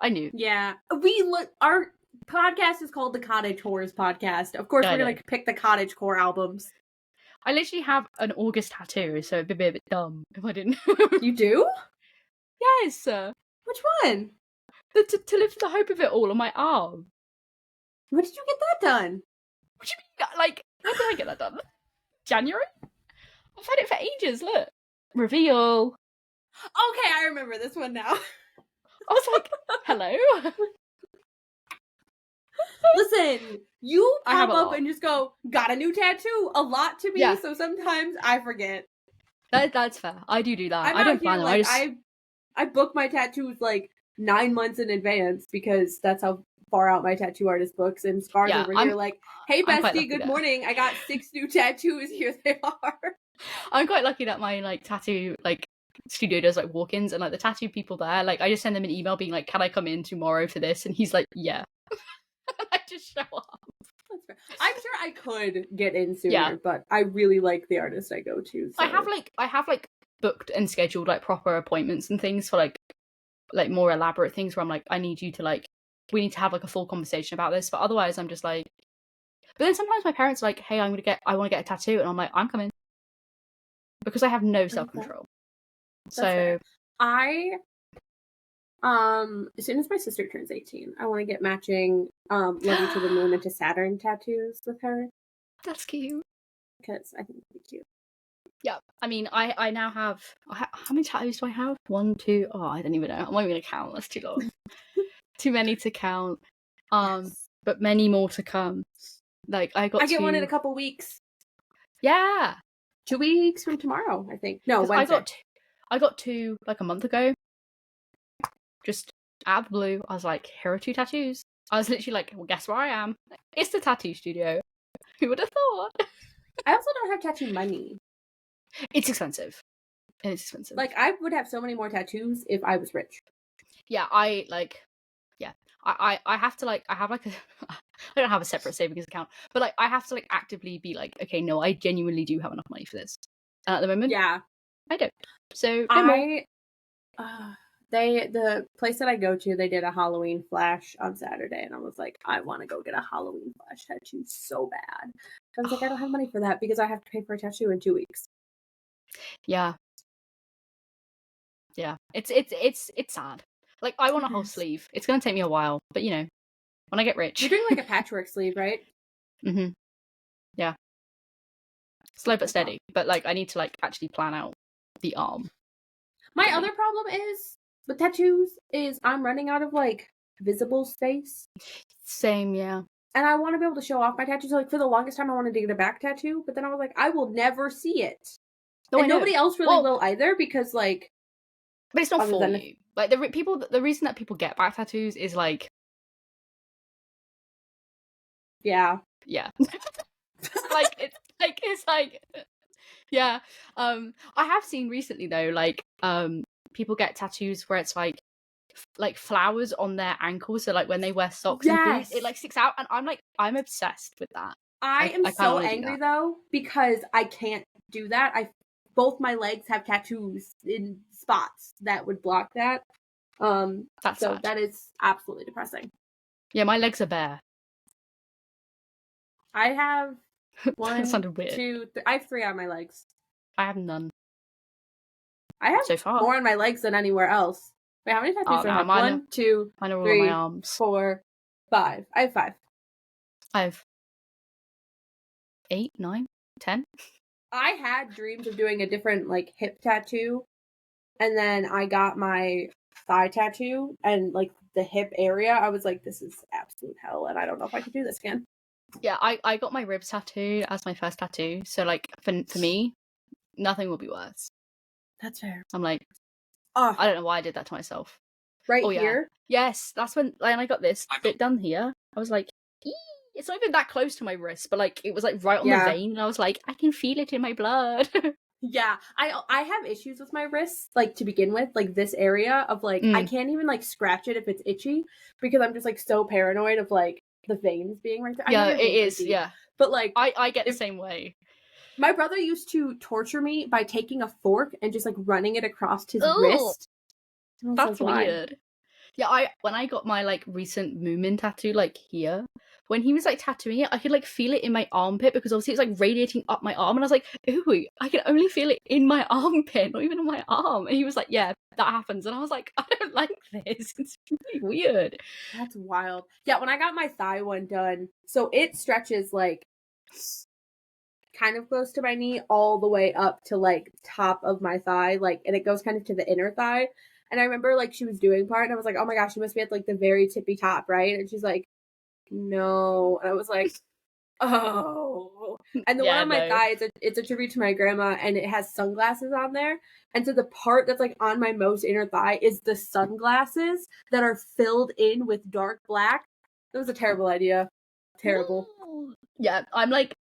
I knew. Yeah, our podcast is called the Cottagewh podcast. Of course, we're gonna pick the Cottagewh albums. I literally have an August tattoo, so it'd be a bit dumb if I didn't. You do? Yes. Which one? To live to the hope of it all on my arm. When did you get that done? What do you mean? Like, when did I get that done? January? I've had it for ages. Look, reveal. Okay, I remember this one now. I was like, hello. Listen, you pop up and just go, got a new tattoo. A lot to me, so sometimes I forget. That's fair. I do that. I don't plan them. Like, I book my tattoos like 9 months in advance because that's how far out my tattoo artist books. And Scar's over here like, hey bestie, good morning. I got 6 new tattoos. Here they are. I'm quite lucky that my like tattoo studio does like walk-ins, and like the tattoo people there, like I just send them an email being like, can I come in tomorrow for this? And he's like, yeah. I just show up. That's fair. I'm sure I could get in sooner, but I really like the artist I go to. So. I have booked and scheduled like proper appointments and things for like more elaborate things where I'm like, I need you to we need to have like a full conversation about this. But otherwise I'm just like, but then sometimes my parents are like, hey, I want to get a tattoo, and I'm like, I'm coming, because I have no self-control. So fair. As soon as my sister turns 18, I want to get matching Love You to the Moon and to Saturn tattoos with her. That's cute. Because I think it'd be cute. Yeah, I mean, I now have, how many tattoos do I have? 1, 2, I don't even know. I'm not even going to count. That's too long. Too many to count. But many more to come. Like, I get one in a couple weeks. Yeah. 2 weeks from tomorrow, I think. No, Wednesday. I got 2 like a month ago. Just out of the blue, I was like, here are 2 tattoos. I was literally like, well, guess where I am? It's the tattoo studio. Who would have thought? I also don't have tattoo money. It's expensive. It's expensive. Like, I would have so many more tattoos if I was rich. Yeah, I have to I have I don't have a separate savings account, but I have to actively be like, okay, no, I genuinely do have enough money for this. And at the moment, I don't. So the place that I go to, they did a Halloween flash on Saturday, and I was like, I want to go get a Halloween flash tattoo so bad. I was like, I don't have money for that because I have to pay for a tattoo in 2 weeks. Yeah. It's sad. Like, I want a whole sleeve. It's gonna take me a while, but when I get rich. You're doing like a patchwork sleeve, right? Mm-hmm. Yeah. Slow but steady. But I need to actually plan out the arm. My other problem is with tattoos is I'm running out of visible space. Same, yeah. And I want to be able to show off my tattoos. For the longest time, I wanted to get a back tattoo, but then I was like, I will never see it. No, and nobody else really will either, because But it's not for you. The reason that people get back tattoos is yeah. Yeah. I have seen recently though, people get tattoos where it's flowers on their ankles, so when they wear socks and boots, it sticks out, and I'm obsessed with that. I am so angry though, because I can't do that. Both my legs have tattoos in spots that would block that. That's sad. That is absolutely depressing. Yeah, my legs are bare. I have That One, sounded weird. two, I have 3 on my legs. I have none. I have so far. more on my legs than anywhere else. Wait, how many tattoos do I have? Mine 1, 2, are all on 3, my arms. 4, 5. I have 5. I have 8, 9, 10. I had dreams of doing a different like hip tattoo, and then I got my thigh tattoo, and like the hip area, I was like, this is absolute hell, and I don't know if I could do this again. Yeah, I got my ribs tattoo as my first tattoo, so like for me, nothing will be worse. That's fair. I'm like, Oh, I don't know why I did that to myself. right Oh yeah, here. yes, that's when I got this bit done here. I was like, "Ee!" It's not even that close to my wrist, but like it was like right on the vein, and I was like, I can feel it in my blood. Yeah, I have issues with my wrists, like to begin with, like this area of like I can't even like scratch it if it's itchy because I'm just like so paranoid of like the veins being right there. Yeah, I know your it veins is. are deep, Yeah, but like I get the same way. My brother used to torture me by taking a fork and just like running it across his Ooh, wrist. that's like, weird. Yeah, when I got my like recent Moomin tattoo, like here, when he was like tattooing it, I could like feel it in my armpit because obviously it's like radiating up my arm, and I was like, ooh, I can only feel it in my armpit, not even on my arm. And he was like, yeah, that happens, and I was like, I don't like this. It's really weird. That's wild. Yeah, when I got my thigh one done, so it stretches like kind of close to my knee all the way up to like top of my thigh, like, and it goes kind of to the inner thigh. And I remember like she was doing part, and I was like, oh my gosh, you must be at like the very tippy top, right? And she's like, no. And I was like, oh. And the one Yeah, on my no. thigh, it's a tribute to my grandma, and it has sunglasses on there. And so the part that's like on my most inner thigh is the sunglasses that are filled in with dark black. It was a terrible idea. Terrible. Yeah, I'm like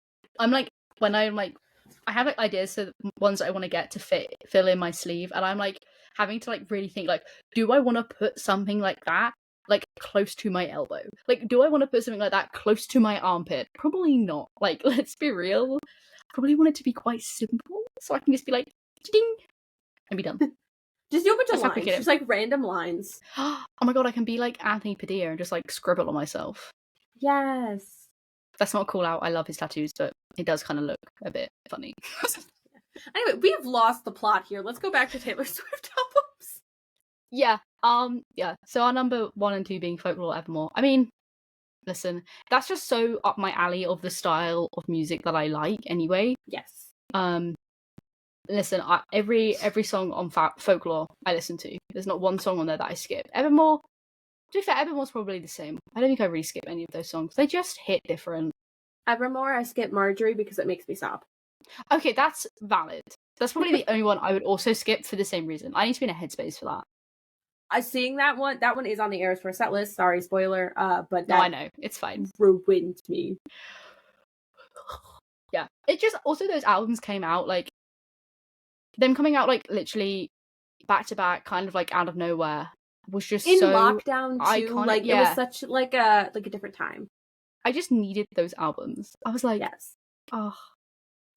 when I'm like I have like ideas, so ones that I want to get to fill in my sleeve, and I'm like having to like really think like, do I want to put something like that like close to my elbow? Like, do I want to put something like that close to my armpit? Probably not. Like, let's be real. Probably want it to be quite simple, so I can just be like, ding, and be done. Just do a bunch of That's how quick lines. it Just like random lines. Oh my god, I can be like Anthony Padilla and just like scribble on myself. Yes. That's not a call out. I love his tattoos, but it does kind of look a bit funny. Anyway, we have lost the plot here. Let's go back to Taylor Swift albums. Yeah. Yeah. So our number 1 and 2 being Folklore Evermore. I mean, listen, that's just so up my alley of the style of music that I like anyway. Yes. Listen, every song on Folklore I listen to. There's not one song on there that I skip. Evermore, to be fair, Evermore's probably the same. I don't think I really skip any of those songs. They just hit different. Evermore, I skip Marjorie because it makes me sob. Okay, that's valid. That's probably the only one I would also skip for the same reason. I need to be in a headspace for that. Seeing that one is on the Eras Tour set list. Sorry, spoiler. But no, I know, it's fine. Ruined me. Yeah, it just also those albums came out like them coming out like literally back to back, kind of like out of nowhere, was just in so lockdown too. iconic. Like it was such like a different time. I just needed those albums. I was like, yes, oh,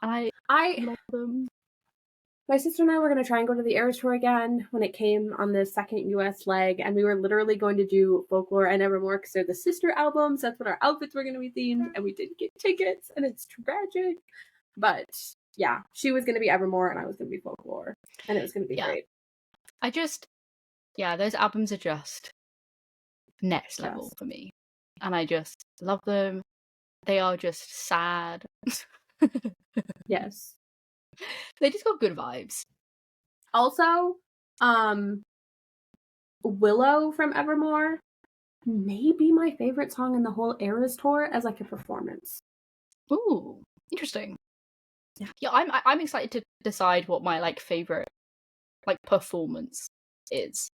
and I love them. My sister and I were going to try and go to the Eras Tour again when it came on the second US leg, and we were literally going to do Folklore and Evermore because they're the sister albums. That's what our outfits were going to be themed, and we didn't get tickets, and it's tragic. But yeah, she was going to be Evermore, and I was going to be Folklore, and it was going to be great. Those albums are just next level for me, and I just love them. They are just sad. Yes. They just got good vibes. Also, Willow from Evermore may be my favorite song in the whole Eras Tour as like a performance. Ooh, interesting. Yeah, I'm excited to decide what my like favorite like performance is,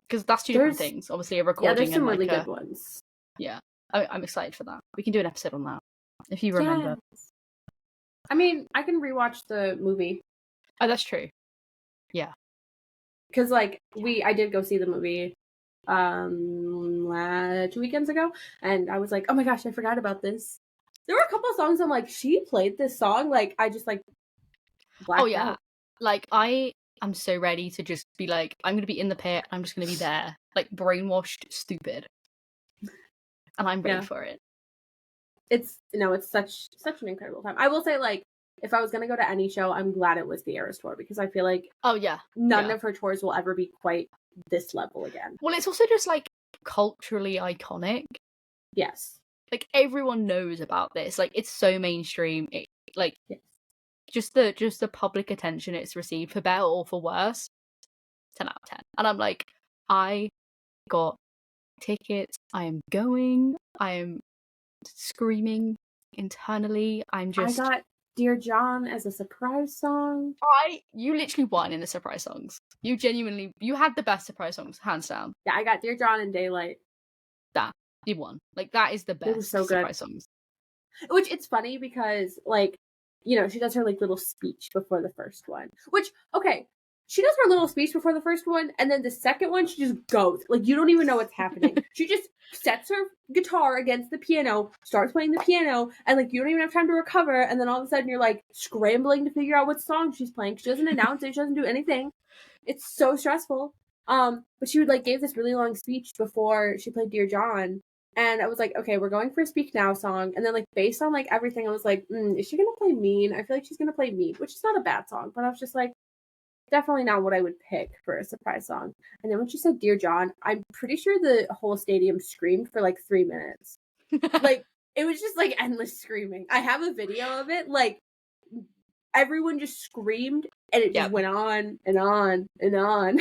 because that's two different things. Obviously, a recording. Yeah, there's some and really like good ones. Yeah, I'm excited for that. We can do an episode on that if you remember. Yes. I mean, I can rewatch the movie. Oh, that's true. Yeah. Because like I did go see the movie 2 weekends ago, and I was like, oh my gosh, I forgot about this. There were a couple of songs I'm like, she played this song, like I just like blacked out. Like I'm so ready to just be like, I'm gonna be in the pit, I'm just gonna be there, like brainwashed stupid. And I'm ready for it. it's such an incredible time. I will say, like, if I was gonna go to any show, I'm glad it was the Eras tour because I feel like Oh yeah, none yeah. of her tours will ever be quite this level again. Well, it's also just like culturally iconic. Yes. Like everyone knows about this. Like it's so mainstream. Like Yes. just the public attention it's received, for better or for worse. 10 out of 10. And I'm like, I got tickets. I am going. I am screaming internally. I got Dear John as a surprise song. You literally won in the surprise songs. You had the best surprise songs, hands down. Yeah, I got Dear John and Daylight. You won. Like that is the best so good. surprise songs. Which it's funny because, like, you know, she does her like little speech before the first one. Which, okay, she does her little speech before the first one, and then the second one she just goes. Like, you don't even know what's happening. She just sets her guitar against the piano, starts playing the piano, and like you don't even have time to recover, and then all of a sudden you're like scrambling to figure out what song she's playing. She doesn't announce it, she doesn't do anything. It's so stressful. But she would like gave this really long speech before she played Dear John. And I was like, okay, we're going for a Speak Now song. And then, like, based on, like, everything, I was like, is she going to play Mean? I feel like she's going to play Mean, which is not a bad song. But I was just like, definitely not what I would pick for a surprise song. And then when she said Dear John, I'm pretty sure the whole stadium screamed for, like, 3 minutes. Like, it was just, like, endless screaming. I have a video of it. Like, everyone just screamed, and it just went on and on and on.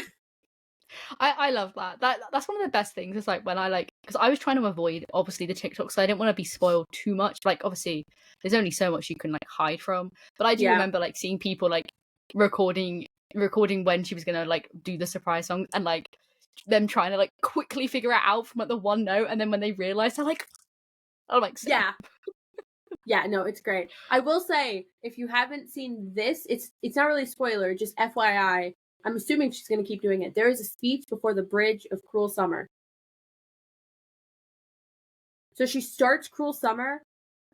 I love that. That's one of the best things. Is like when I like, because I was trying to avoid obviously the TikTok, so I didn't want to be spoiled too much. Like obviously, there's only so much you can like hide from. But I do remember like seeing people like recording when she was gonna like do the surprise song, and like them trying to like quickly figure it out from like the one note, and then when they realize, they're like, I'm like, yeah. Yeah, no, it's great. I will say, if you haven't seen this, it's not really a spoiler, just FYI. I'm assuming she's going to keep doing it. There is a speech before the bridge of Cruel Summer. So she starts Cruel Summer,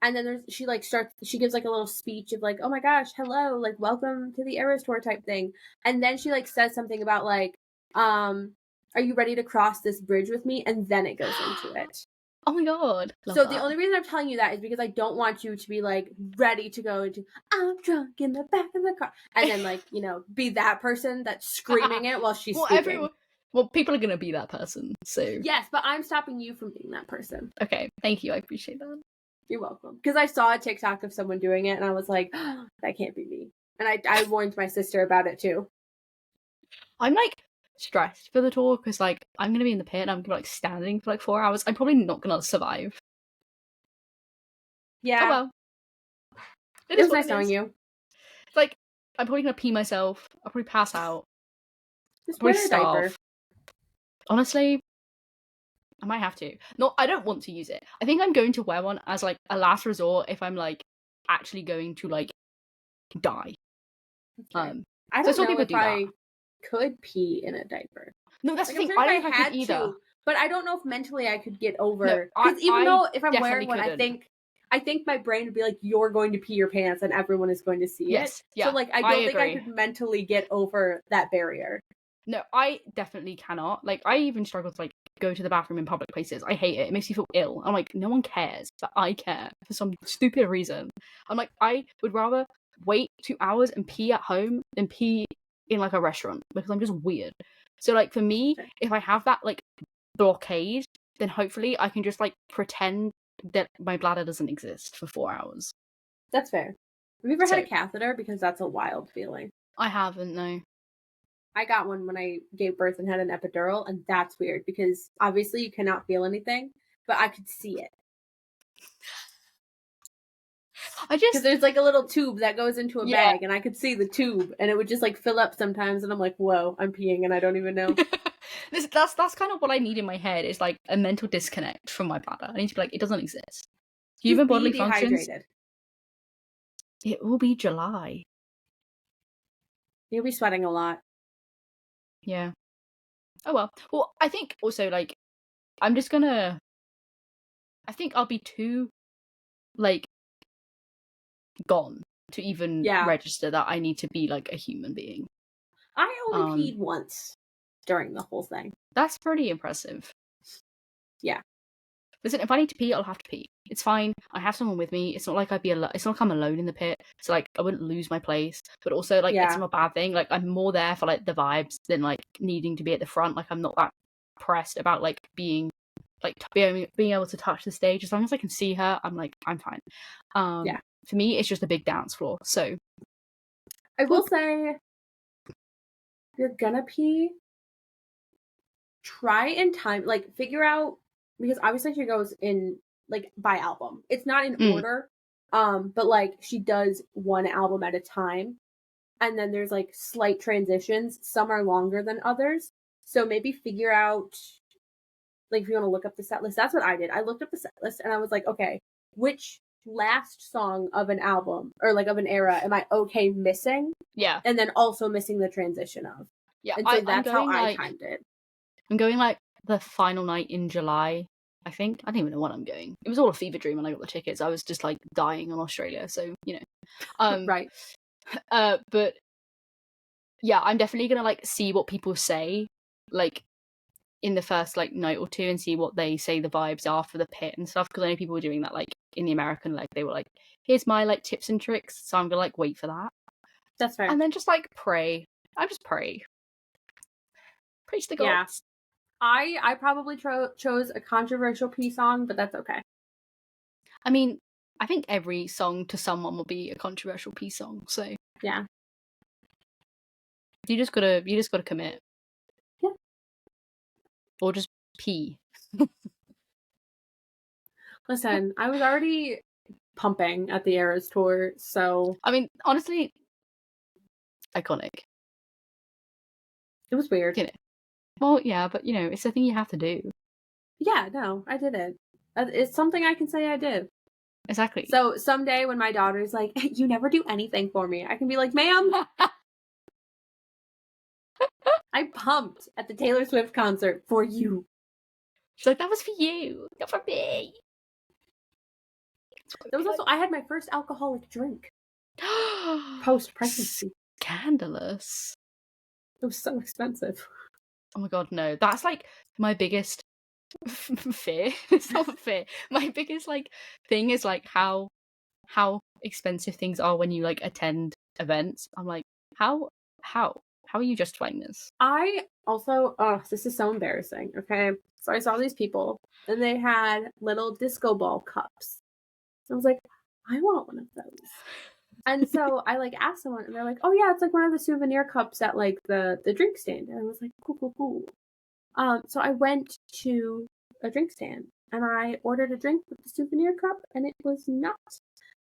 and then she gives like a little speech of like, oh my gosh, hello, like welcome to the Eras Tour type thing. And then she like says something about like, are you ready to cross this bridge with me? And then it goes into it. Oh my god. So the only reason I'm telling you that is because I don't want you to be like ready to go into I'm drunk in the back of the car and then like, you know, be that person that's screaming it while she's speaking. People are gonna be that person, so yes, but I'm stopping you from being that person. Okay, thank you, I appreciate that. You're welcome. Because I saw a TikTok of someone doing it and I was like, oh, that can't be me. And I warned my sister about it too. I'm like stressed for the tour because like I'm gonna be in the pit and I'm like standing for like 4 hours. I'm probably not gonna survive. Yeah. Oh well. It was nice knowing you. It's like I'm probably gonna pee myself. I'll probably pass out. Just wear a diaper. Honestly, I might have to. No, I don't want to use it. I think I'm going to wear one as like a last resort if I'm like actually going to like die. Okay. I don't know if I could pee in a diaper. No, that's the thing. I don't know if I could either. But I don't know if mentally I could get over. Because even though if I'm wearing one, I think my brain would be like, you're going to pee your pants and everyone is going to see it. Yeah. So like I don't think I could mentally get over that barrier. No, I definitely cannot. Like I even struggle to like go to the bathroom in public places. I hate it. It makes me feel ill. I'm like, no one cares, but I care for some stupid reason. I'm like, I would rather wait 2 hours and pee at home than pee in like a restaurant because I'm just weird. So like for me, if I have that like blockade, then hopefully I can just like pretend that my bladder doesn't exist for 4 hours. That's fair. Have you ever had a catheter? Because that's a wild feeling. I haven't, no. I got one when I gave birth and had an epidural, and that's weird because obviously you cannot feel anything, but I could see it. Because there's like a little tube that goes into a bag, and I could see the tube, and it would just like fill up sometimes, and I'm like, whoa, I'm peeing, and I don't even know. That's kind of what I need in my head is like a mental disconnect from my bladder. I need to be like, it doesn't exist. Human bodily functions. It will be July. You'll be sweating a lot. Yeah. Oh well. Well, I think also like I think I'll be too like gone to even register that I need to be like a human being. I only peed once during the whole thing. That's pretty impressive. Yeah. Listen, if I need to pee, I'll have to pee. It's fine. I have someone with me. It's not like it's not like I'm alone in the pit. So like I wouldn't lose my place. But also like it's Yeah. not a bad thing. Like I'm more there for like the vibes than like needing to be at the front. Like I'm not that pressed about like being able to touch the stage. As long as I can see her, I'm fine. Yeah. For me, it's just a big dance floor. So I will say, if you're gonna pee, try and time, like, figure out, because obviously she goes in, like, by album. It's not in order, but, like, she does one album at a time, and then there's, like, slight transitions. Some are longer than others, so maybe figure out, like, if you want to look up the set list. That's what I did. I looked up the set list, and I was like, okay, which last song of an album, or, like, of an era, am I okay missing? yeah. And then also missing the transition of. Yeah, And so that's how going, I like, timed it. I'm going like the final night in July, I think. I don't even know when I'm going. It was all a fever dream when I got the tickets. I was just like dying on Australia, so you know. Right. But yeah, I'm definitely gonna like see what people say, like in the first like night or two, and see what they say the vibes are for the pit and stuff. Because I know people were doing that like in the American leg. They were like, "Here's my like tips and tricks," so I'm gonna like wait for that. That's fair. And then just like pray. I just pray. Preach the Yeah. gods. I probably chose a controversial pee song, but that's okay. I mean, I think every song to someone will be a controversial pee song. So Yeah. you just gotta commit. Yeah. Or just pee. Listen, I was already pumping at the Eras tour, so I mean, honestly, iconic. it was weird. You know. Well, yeah, but you know, it's a thing you have to do. Yeah, no, I did it. It's something I can say I did. Exactly. So someday when my daughter's like, "You never do anything for me," I can be like, "Ma'am, I pumped at the Taylor Swift concert for you." She's like, that was for you, not for me. There was also, I had my first alcoholic drink post-pregnancy. Scandalous. It was so expensive. Oh my god, no. That's like my biggest fear. It's not fear. My biggest like thing is like how expensive things are when you like attend events. I'm like, how are you justifying this? I also, oh, this is so embarrassing. Okay. So I saw these people and they had little disco ball cups. I was like, I want one of those. And so I like asked someone and they're like, oh yeah, it's like one of the souvenir cups at like the drink stand. And I was like, cool. So I went to a drink stand and I ordered a drink with the souvenir cup, and it was not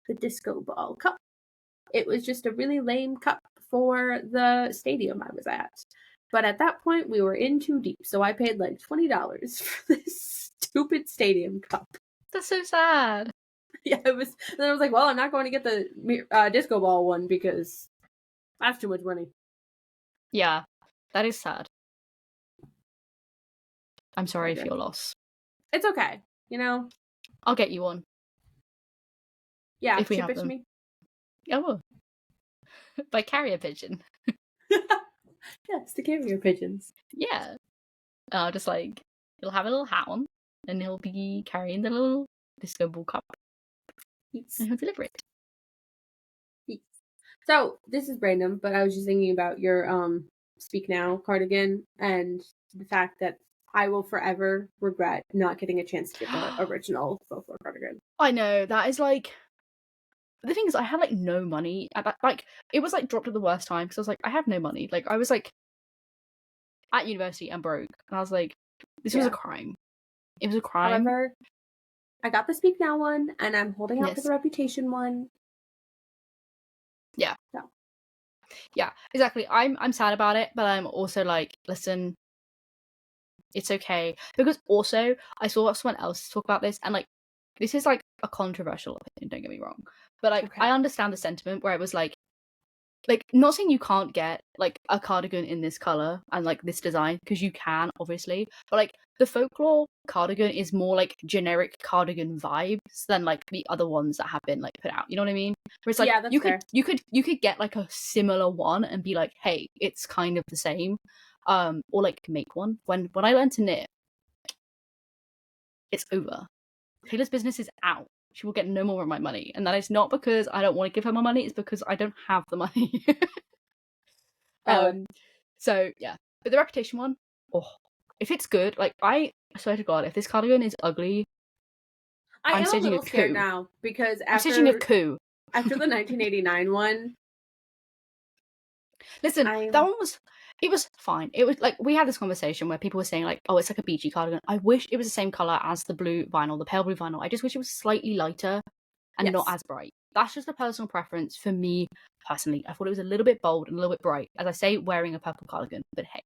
the disco ball cup. It was just a really lame cup for the stadium I was at. But at that point, we were in too deep, so I paid like $20 for this stupid stadium cup. That's so sad. Yeah, it was. Then I was like, well, I'm not going to get the disco ball one because that's too much money. Yeah, that is sad. I'm sorry for your loss. It's okay, you know? I'll get you one. Yeah, if we ship have it to them. me. I will. By carrier pigeon. Yes, the carrier pigeons. Yeah. Just like, he'll have a little hat on, and he'll be carrying the little disco ball cup. Yes. And he'll deliver it. Yes. So, this is random, but I was just thinking about your Speak Now cardigan and the fact that I will forever regret not getting a chance to get the original folklore cardigan. I know, that is like... The thing is, I had like no money at that. Like, it was like dropped at the worst time because I was like, I have no money. Like, I was like at university and broke, and I was like, this was a crime. It was a crime. However, I got the Speak Now one, and I'm holding out for Yes. the Reputation one. Yeah. So. Yeah, exactly. I'm sad about it, but I'm also like, listen, it's okay. Because also, I saw someone else talk about this, and like, this is like a controversial opinion, don't get me wrong. But like, I understand the sentiment where it was like, not saying you can't get like a cardigan in this color and like this design, because you can, obviously, but like the folklore cardigan is more like generic cardigan vibes than like the other ones that have been like put out. You know what I mean? Where it's like, yeah, that's fair. you could get like a similar one and be like, hey, it's kind of the same, or like make one. When I learned to knit, it's over. Taylor's business is out. She will get no more of my money. And that is not because I don't want to give her my money, it's because I don't have the money. So yeah. But the Reputation one, if it's good, like I swear to God, if this cardigan is ugly, I I'm am a staging little a scared coup. now because I'm staging a coup. after the 1989 one. Listen, that one was fine. It was like we had this conversation where people were saying like, oh, it's like a beachy cardigan. I wish it was the same color as the blue vinyl, the pale blue vinyl. I just wish it was slightly lighter and not as bright. That's just a personal preference for me personally. I thought it was a little bit bold and a little bit bright. As I say, wearing a purple cardigan, but hey.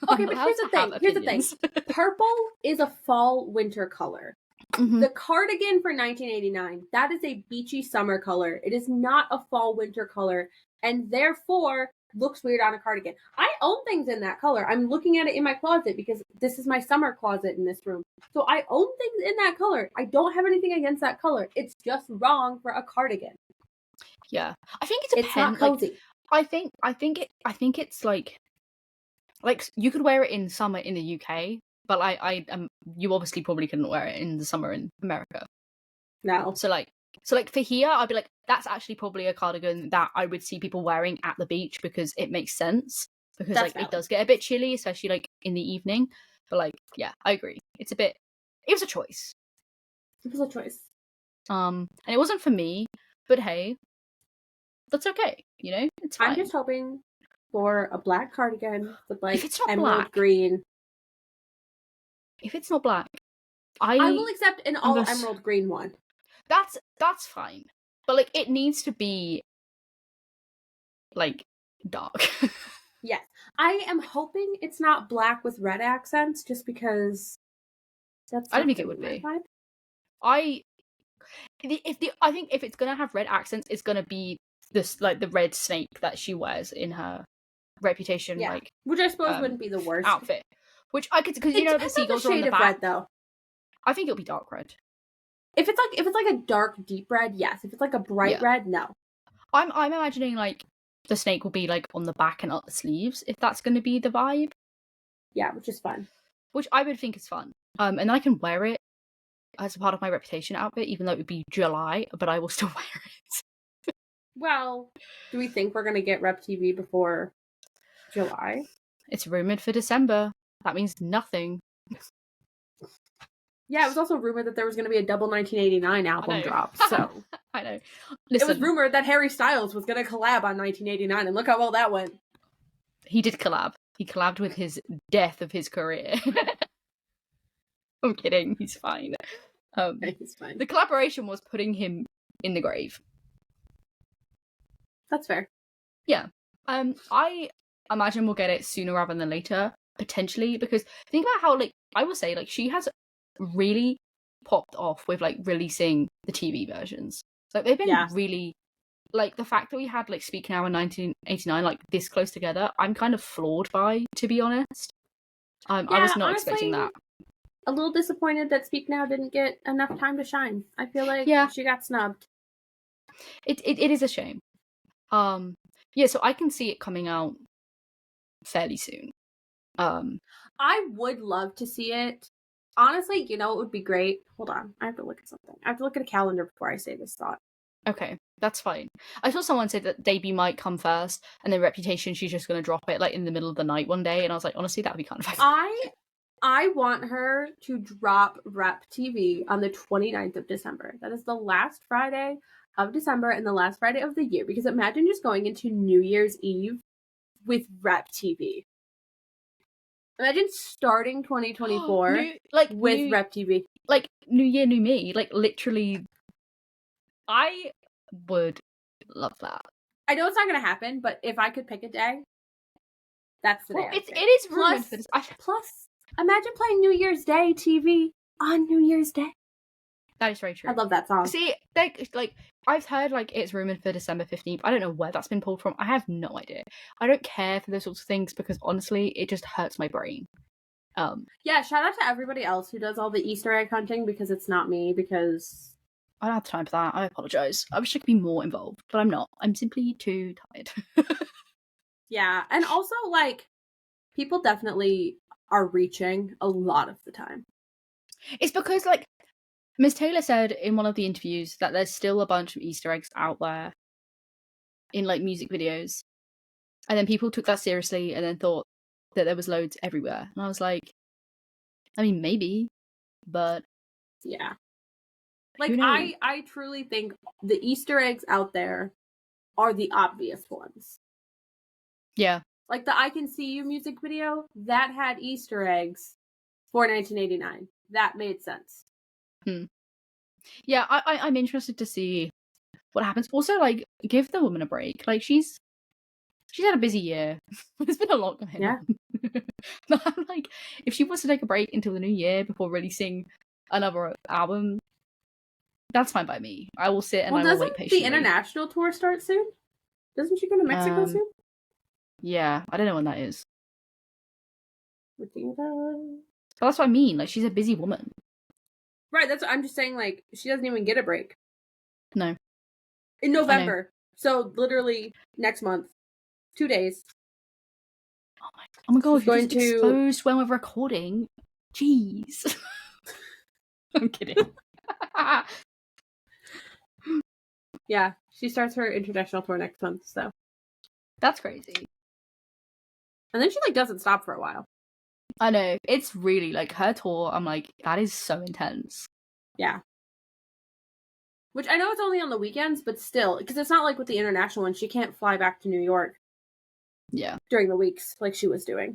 Okay, but here's the thing. Purple is a fall winter color. Mm-hmm. The cardigan for 1989, that is a beachy summer color. It is not a fall winter color, and therefore looks weird on a cardigan. I own things in that color. I'm looking at it in my closet because this is my summer closet in this room. So I own things in that color. I don't have anything against that color. It's just wrong for a cardigan. Yeah. I think it's It's not cozy. I think it's like you could wear it in summer in the UK, but you obviously probably couldn't wear it in the summer in America. No. So for here, I'd be like, that's actually probably a cardigan that I would see people wearing at the beach because it makes sense. Because it does get a bit chilly, especially like in the evening. But yeah, I agree. It was a choice. It was a choice. And it wasn't for me, but hey, that's okay. It's fine. I'm just hoping for a black cardigan with if it's not emerald black, green. If it's not black, I will accept an all emerald green one. That's fine. But it needs to be dark. Yes. I am hoping it's not black with red accents just because I don't think it would be. I think if it's gonna have red accents, it's gonna be this the red snake that she wears in her Reputation which I suppose wouldn't be the worst outfit. Which I could, because the seagulls are on the back. Red, though. I think it'll be dark red. If it's like a dark deep red, yes. If it's like a bright red, no. I'm imagining the snake will be on the back and up the sleeves, if that's going to be the vibe. Yeah, which is fun. Which I would think is fun. And then I can wear it as a part of my Reputation outfit, even though it would be July, but I will still wear it. Well, do we think we're going to get Rep TV before July? It's rumored for December. That means nothing. Yeah, it was also rumored that there was going to be a double 1989 album drop. So I know. Listen, it was rumored that Harry Styles was going to collab on 1989, and look how well that went. He did collab. He collabed with his death of his career. I'm kidding. He's fine. He's fine. The collaboration was putting him in the grave. That's fair. Yeah. I imagine we'll get it sooner rather than later, potentially, because think about how I will say she has really popped off with releasing the TV versions. They've been really the fact that we had Speak Now in 1989 this close together. I'm kind of floored by, to be honest. I was not expecting that. A little disappointed that Speak Now didn't get enough time to shine. I feel like she got snubbed. It is a shame. Yeah, so I can see it coming out fairly soon. I would love to see it. Honestly, it would be great. Hold on. I have to look at something. I have to look at a calendar before I say this thought. Okay, that's fine. I saw someone say that Debut might come first, and then Reputation, she's just going to drop it in the middle of the night one day, and I was like, honestly, that would be kind of fun. I want her to drop Rep TV on the 29th of December. That is the last Friday of December and the last Friday of the year, because imagine just going into New Year's Eve with Rep TV. Imagine starting 2024 with Rep TV. New Year, New Me. Literally, I would love that. I know it's not going to happen, but if I could pick a day, that's the day. It is rumored for this. Plus, imagine playing New Year's Day TV on New Year's Day. That is very true. I love that song. See, I've heard it's rumored for December 15th. I don't know where that's been pulled from. I have no idea. I don't care for those sorts of things because honestly, it just hurts my brain. Yeah, shout out to everybody else who does all the Easter egg hunting because it's not me, because I don't have time for that. I apologize. I wish I could be more involved, but I'm not. I'm simply too tired. Yeah, and also people definitely are reaching a lot of the time. It's because Miss Taylor said in one of the interviews that there's still a bunch of Easter eggs out there in like music videos, and then people took that seriously and then thought that there was loads everywhere. And I was like, I mean, maybe, but yeah, like who knows? I truly think the Easter eggs out there are the obvious ones. Yeah, like the I Can See You music video that had Easter eggs for 1989. That made sense. Yeah, I'm interested to see what happens. Also, like, give the woman a break. Like, she's had a busy year. There's been a lot going on. I'm like, if she wants to take a break until the new year before releasing another album, that's fine by me. I will sit and I will wait patiently. The international tour start soon? Doesn't she go to Mexico soon? Yeah, I don't know when that is. But that's what I mean. Like, she's a busy woman. Right, that's what I'm just saying. Like, she doesn't even get a break. No. In November. So, literally, next month. 2 days. Oh my god, you're just exposed when we're recording. Jeez. I'm kidding. Yeah, she starts her international tour next month, so. That's crazy. And then she, like, doesn't stop for a while. I know. It's really, like, her tour, I'm like, that is so intense. Yeah. Which I know it's only on the weekends, but still, because it's not like with the international one, she can't fly back to New York. Yeah. During the weeks, like she was doing.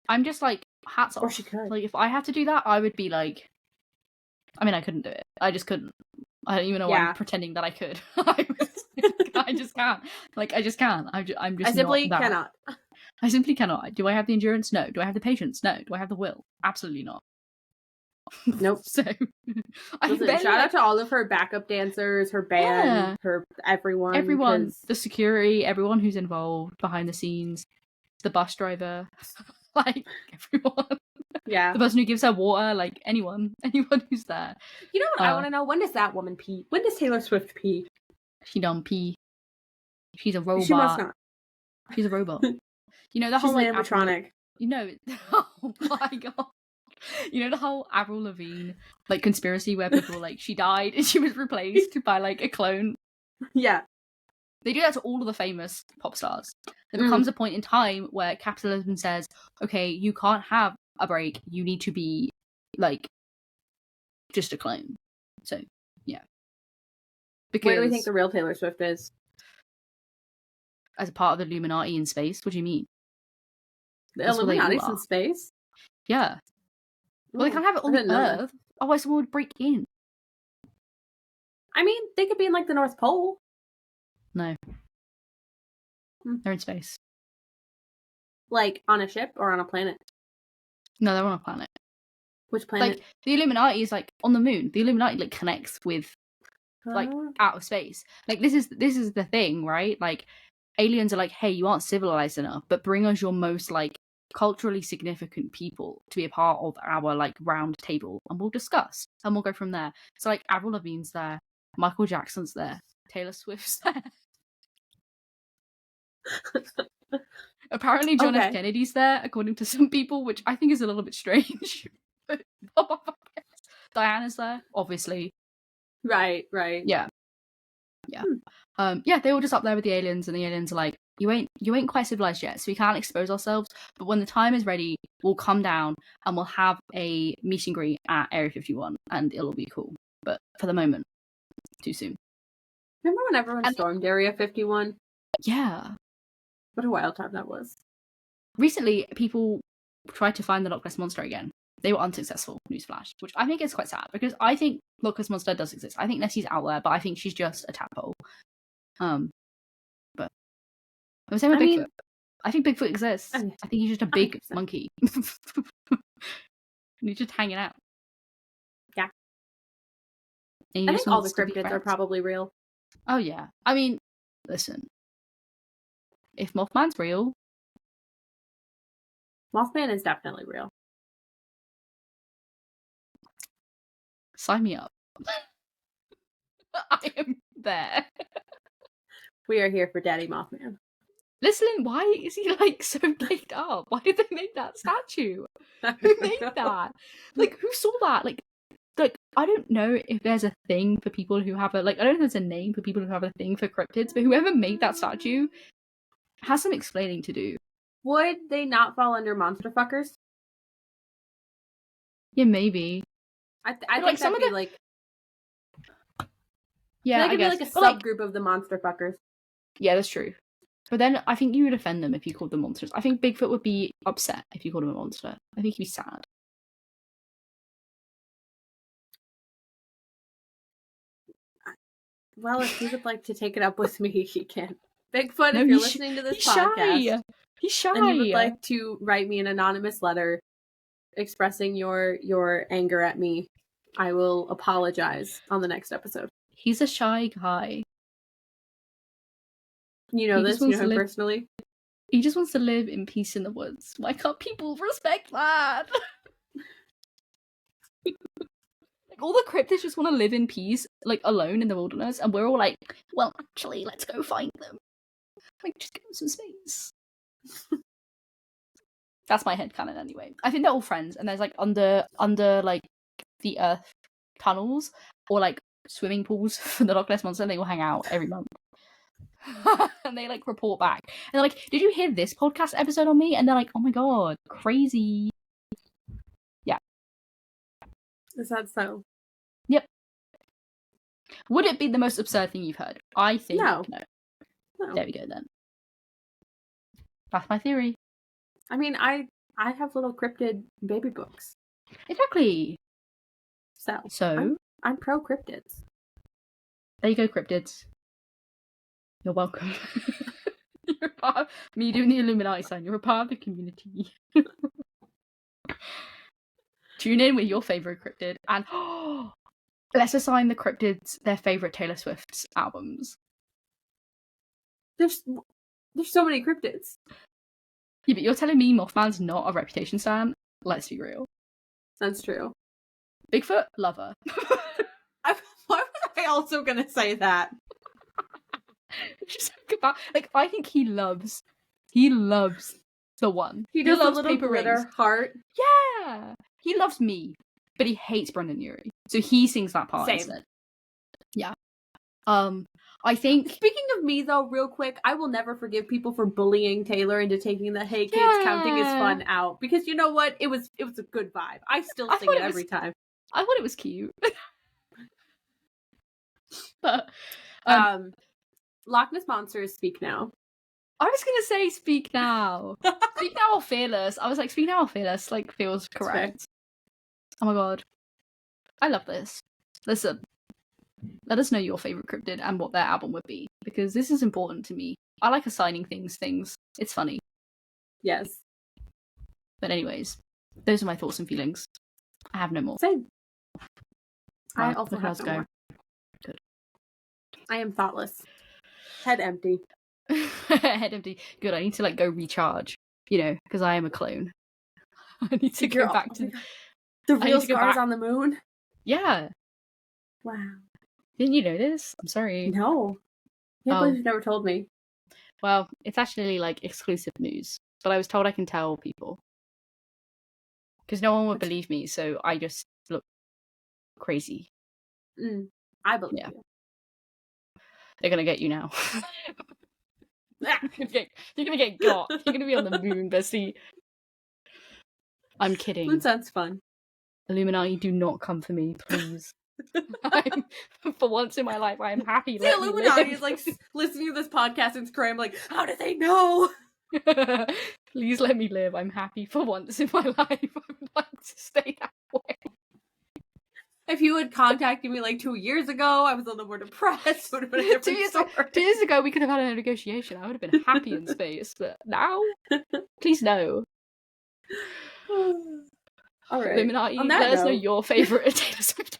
I'm just like, hats off. Or she could. Like, if I had to do that, I would be like, I mean, I couldn't do it. I just couldn't. I don't even know why I'm pretending that I could. I just can't. Like, I just can't. I'm just I simply not that. cannot. I simply cannot. Do I have the endurance? No. Do I have the patience? No. Do I have the will? Absolutely not. Nope. So, shout out to all of her backup dancers, her band, her everyone, the security, everyone who's involved behind the scenes, the bus driver, like everyone. Yeah, the person who gives her water, like anyone who's there. You know what I want to know? When does that woman pee? When does Taylor Swift pee? She don't pee. She's a robot. She must not. She's a robot. You know the She's whole like animatronic. You know, oh my god. You know the whole Avril Lavigne like conspiracy where people like she died and she was replaced by like a clone. Yeah. They do that to all of the famous pop stars. There becomes a point in time where capitalism says, okay, you can't have a break. You need to be like just a clone. So yeah. Because where do we think the real Taylor Swift is? As a part of the Illuminati in space? What do you mean? The Illuminati's in space? Yeah. Well, they can't have it on the Earth. Otherwise someone would break in. I mean, they could be in like the North Pole. No. They're in space. Like on a ship or on a planet? No, they're on a planet. Which planet? Like the Illuminati is like on the moon. The Illuminati like connects with like out of space. Like this is the thing, right? Like aliens are like, hey, you aren't civilized enough, but bring us your most like culturally significant people to be a part of our like round table and we'll discuss and we'll go from there. So like Avril Lavigne's there, Michael Jackson's there, Taylor Swift's there. Apparently John F. Kennedy's there, according to some people, which I think is a little bit strange. Diana's there, obviously. Right. Yeah. Yeah, they were just up there with the aliens, and the aliens are like, you ain't quite civilized yet, so we can't expose ourselves, but when the time is ready, we'll come down and we'll have a meet and greet at Area 51, and it'll be cool. But for the moment, too soon. Remember when everyone stormed Area 51? Yeah. What a wild time that was. Recently, people tried to find the Loch Ness Monster again. They were unsuccessful, newsflash, which I think is quite sad, because I think Loch Ness Monster does exist. I think Nessie's out there, but I think she's just a tadpole. But I'm saying with Bigfoot. I think Bigfoot exists. I think he's just a big 100%. Monkey. And he's just hanging out. Yeah. I think all the cryptids are probably real. Oh yeah. I mean, listen. If Mothman's real... Mothman is definitely real. Sign me up. I am there. We are here for Daddy Mothman. Listen, why is he like so caked up? Why did they make that statue? Who made that? Like, who saw that? Like, like, I don't know if there's a thing for people who have I don't know if there's a name for people who have a thing for cryptids, but whoever made that statue has some explaining to do. Would they not fall under monster fuckers? Yeah, maybe. I think that'd be like... Yeah, I guess. Be like a subgroup of the monster fuckers. Yeah, that's true. But then I think you would offend them if you called them monsters. I think Bigfoot would be upset if you called him a monster. I think he'd be sad. Well, if he would like to take it up with me, he can. Bigfoot, if you're listening to this podcast, he's shy. And you would like to write me an anonymous letter expressing your anger at me, I will apologize on the next episode. He's a shy guy. You know this? You know him personally? He just wants to live in peace in the woods. Why can't people respect that? Like, all the cryptids just want to live in peace, like, alone in the wilderness, and we're all like, well, actually, let's go find them. Like, just give them some space. That's my headcanon anyway. I think they're all friends, and there's, like, under like, the earth tunnels, or, like, swimming pools for the Loch Ness Monster, and they all hang out every month. And they, like, report back. And they're like, did you hear this podcast episode on me? And they're like, oh my god, crazy. Yeah. Is that so? Yep. Would it be the most absurd thing you've heard? I think no. There we go, then. That's my theory. I mean, I have little cryptid baby books. Exactly. So I'm pro cryptids. There you go, cryptids. You're welcome. You're a part of me doing the Illuminati sign. You're a part of the community. Tune in with your favourite cryptid, and let's assign the cryptids their favourite Taylor Swift's albums. There's so many cryptids. Yeah, but you're telling me Mothman's not a Reputation stan? Let's be real. That's true. Bigfoot, lover. Why was I also gonna say that? Just think about, like, I think he loves the one. He does loves a little glitter rings. Heart. Yeah, he loves me, but he hates Brendan Urie, so he sings that part instead. Yeah. I think. Speaking of me, though, real quick, I will never forgive people for bullying Taylor into taking the "Hey kids, counting is fun" out, because you know what? It was a good vibe. I still sing it every time. I thought it was cute. But, Loch Ness Monsters, speak now. I was gonna say speak now. Speak now or fearless. I was like, speak now or fearless, like, feels correct. Oh my god. I love this. Listen. Let us know your favourite cryptid and what their album would be, because this is important to me. I like assigning things. It's funny. Yes. But anyways, those are my thoughts and feelings. I have no more. Same. Well, I also have no more. Good. I am thoughtless. Head empty. Head empty. Good, I need to, like, go recharge, you know, because I am a clone. I need to go back to... The real scars on the moon? Yeah. Wow. Didn't you know this? I'm sorry. No. I can't believe you never told me. Well, it's actually, like, exclusive news, but I was told I can tell people. Because no one would believe me, so I just look crazy. I believe you. They're gonna get you now. You're gonna get got. You're gonna be on the moon, Bessie. I'm kidding. Moon sounds fun. Illuminati, do not come for me, please. For once in my life, I am happy. The Illuminati is, like, listening to this podcast and screaming, like, how did they know? Please let me live. I'm happy for once in my life. I would like to stay that way. If you had contacted me, like, 2 years ago, I was a little more depressed. It would have been a different story. 2 years ago, we could have had a negotiation. I would have been happy in space. But now, please no. All right. Illuminati, let us know your favourite Taylor Swift.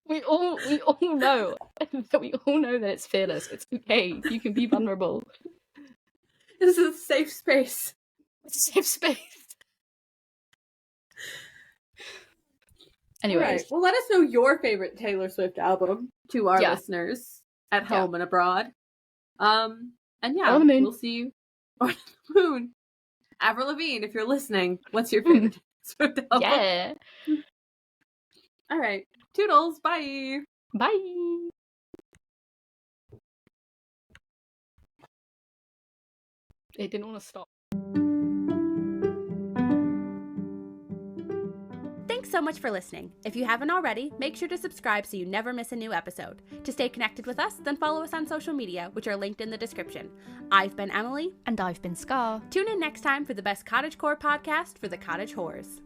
We all know that it's fearless. It's okay. You can be vulnerable. This is a safe space. It's a safe space. Anyways. Right. Well, let us know your favorite Taylor Swift album to our listeners at home and abroad. And yeah, on the moon. We'll see you on the moon. Avril Lavigne, if you're listening, what's your favorite Swift album? Yeah. All right. Toodles. Bye. Bye. It didn't want to stop. Thanks so much for listening. If you haven't already, make sure to subscribe so you never miss a new episode. To stay connected with us, then follow us on social media, which are linked in the description. I've been Emily. And I've been Scar. Tune in next time for the best cottagecore podcast for the cottage whores.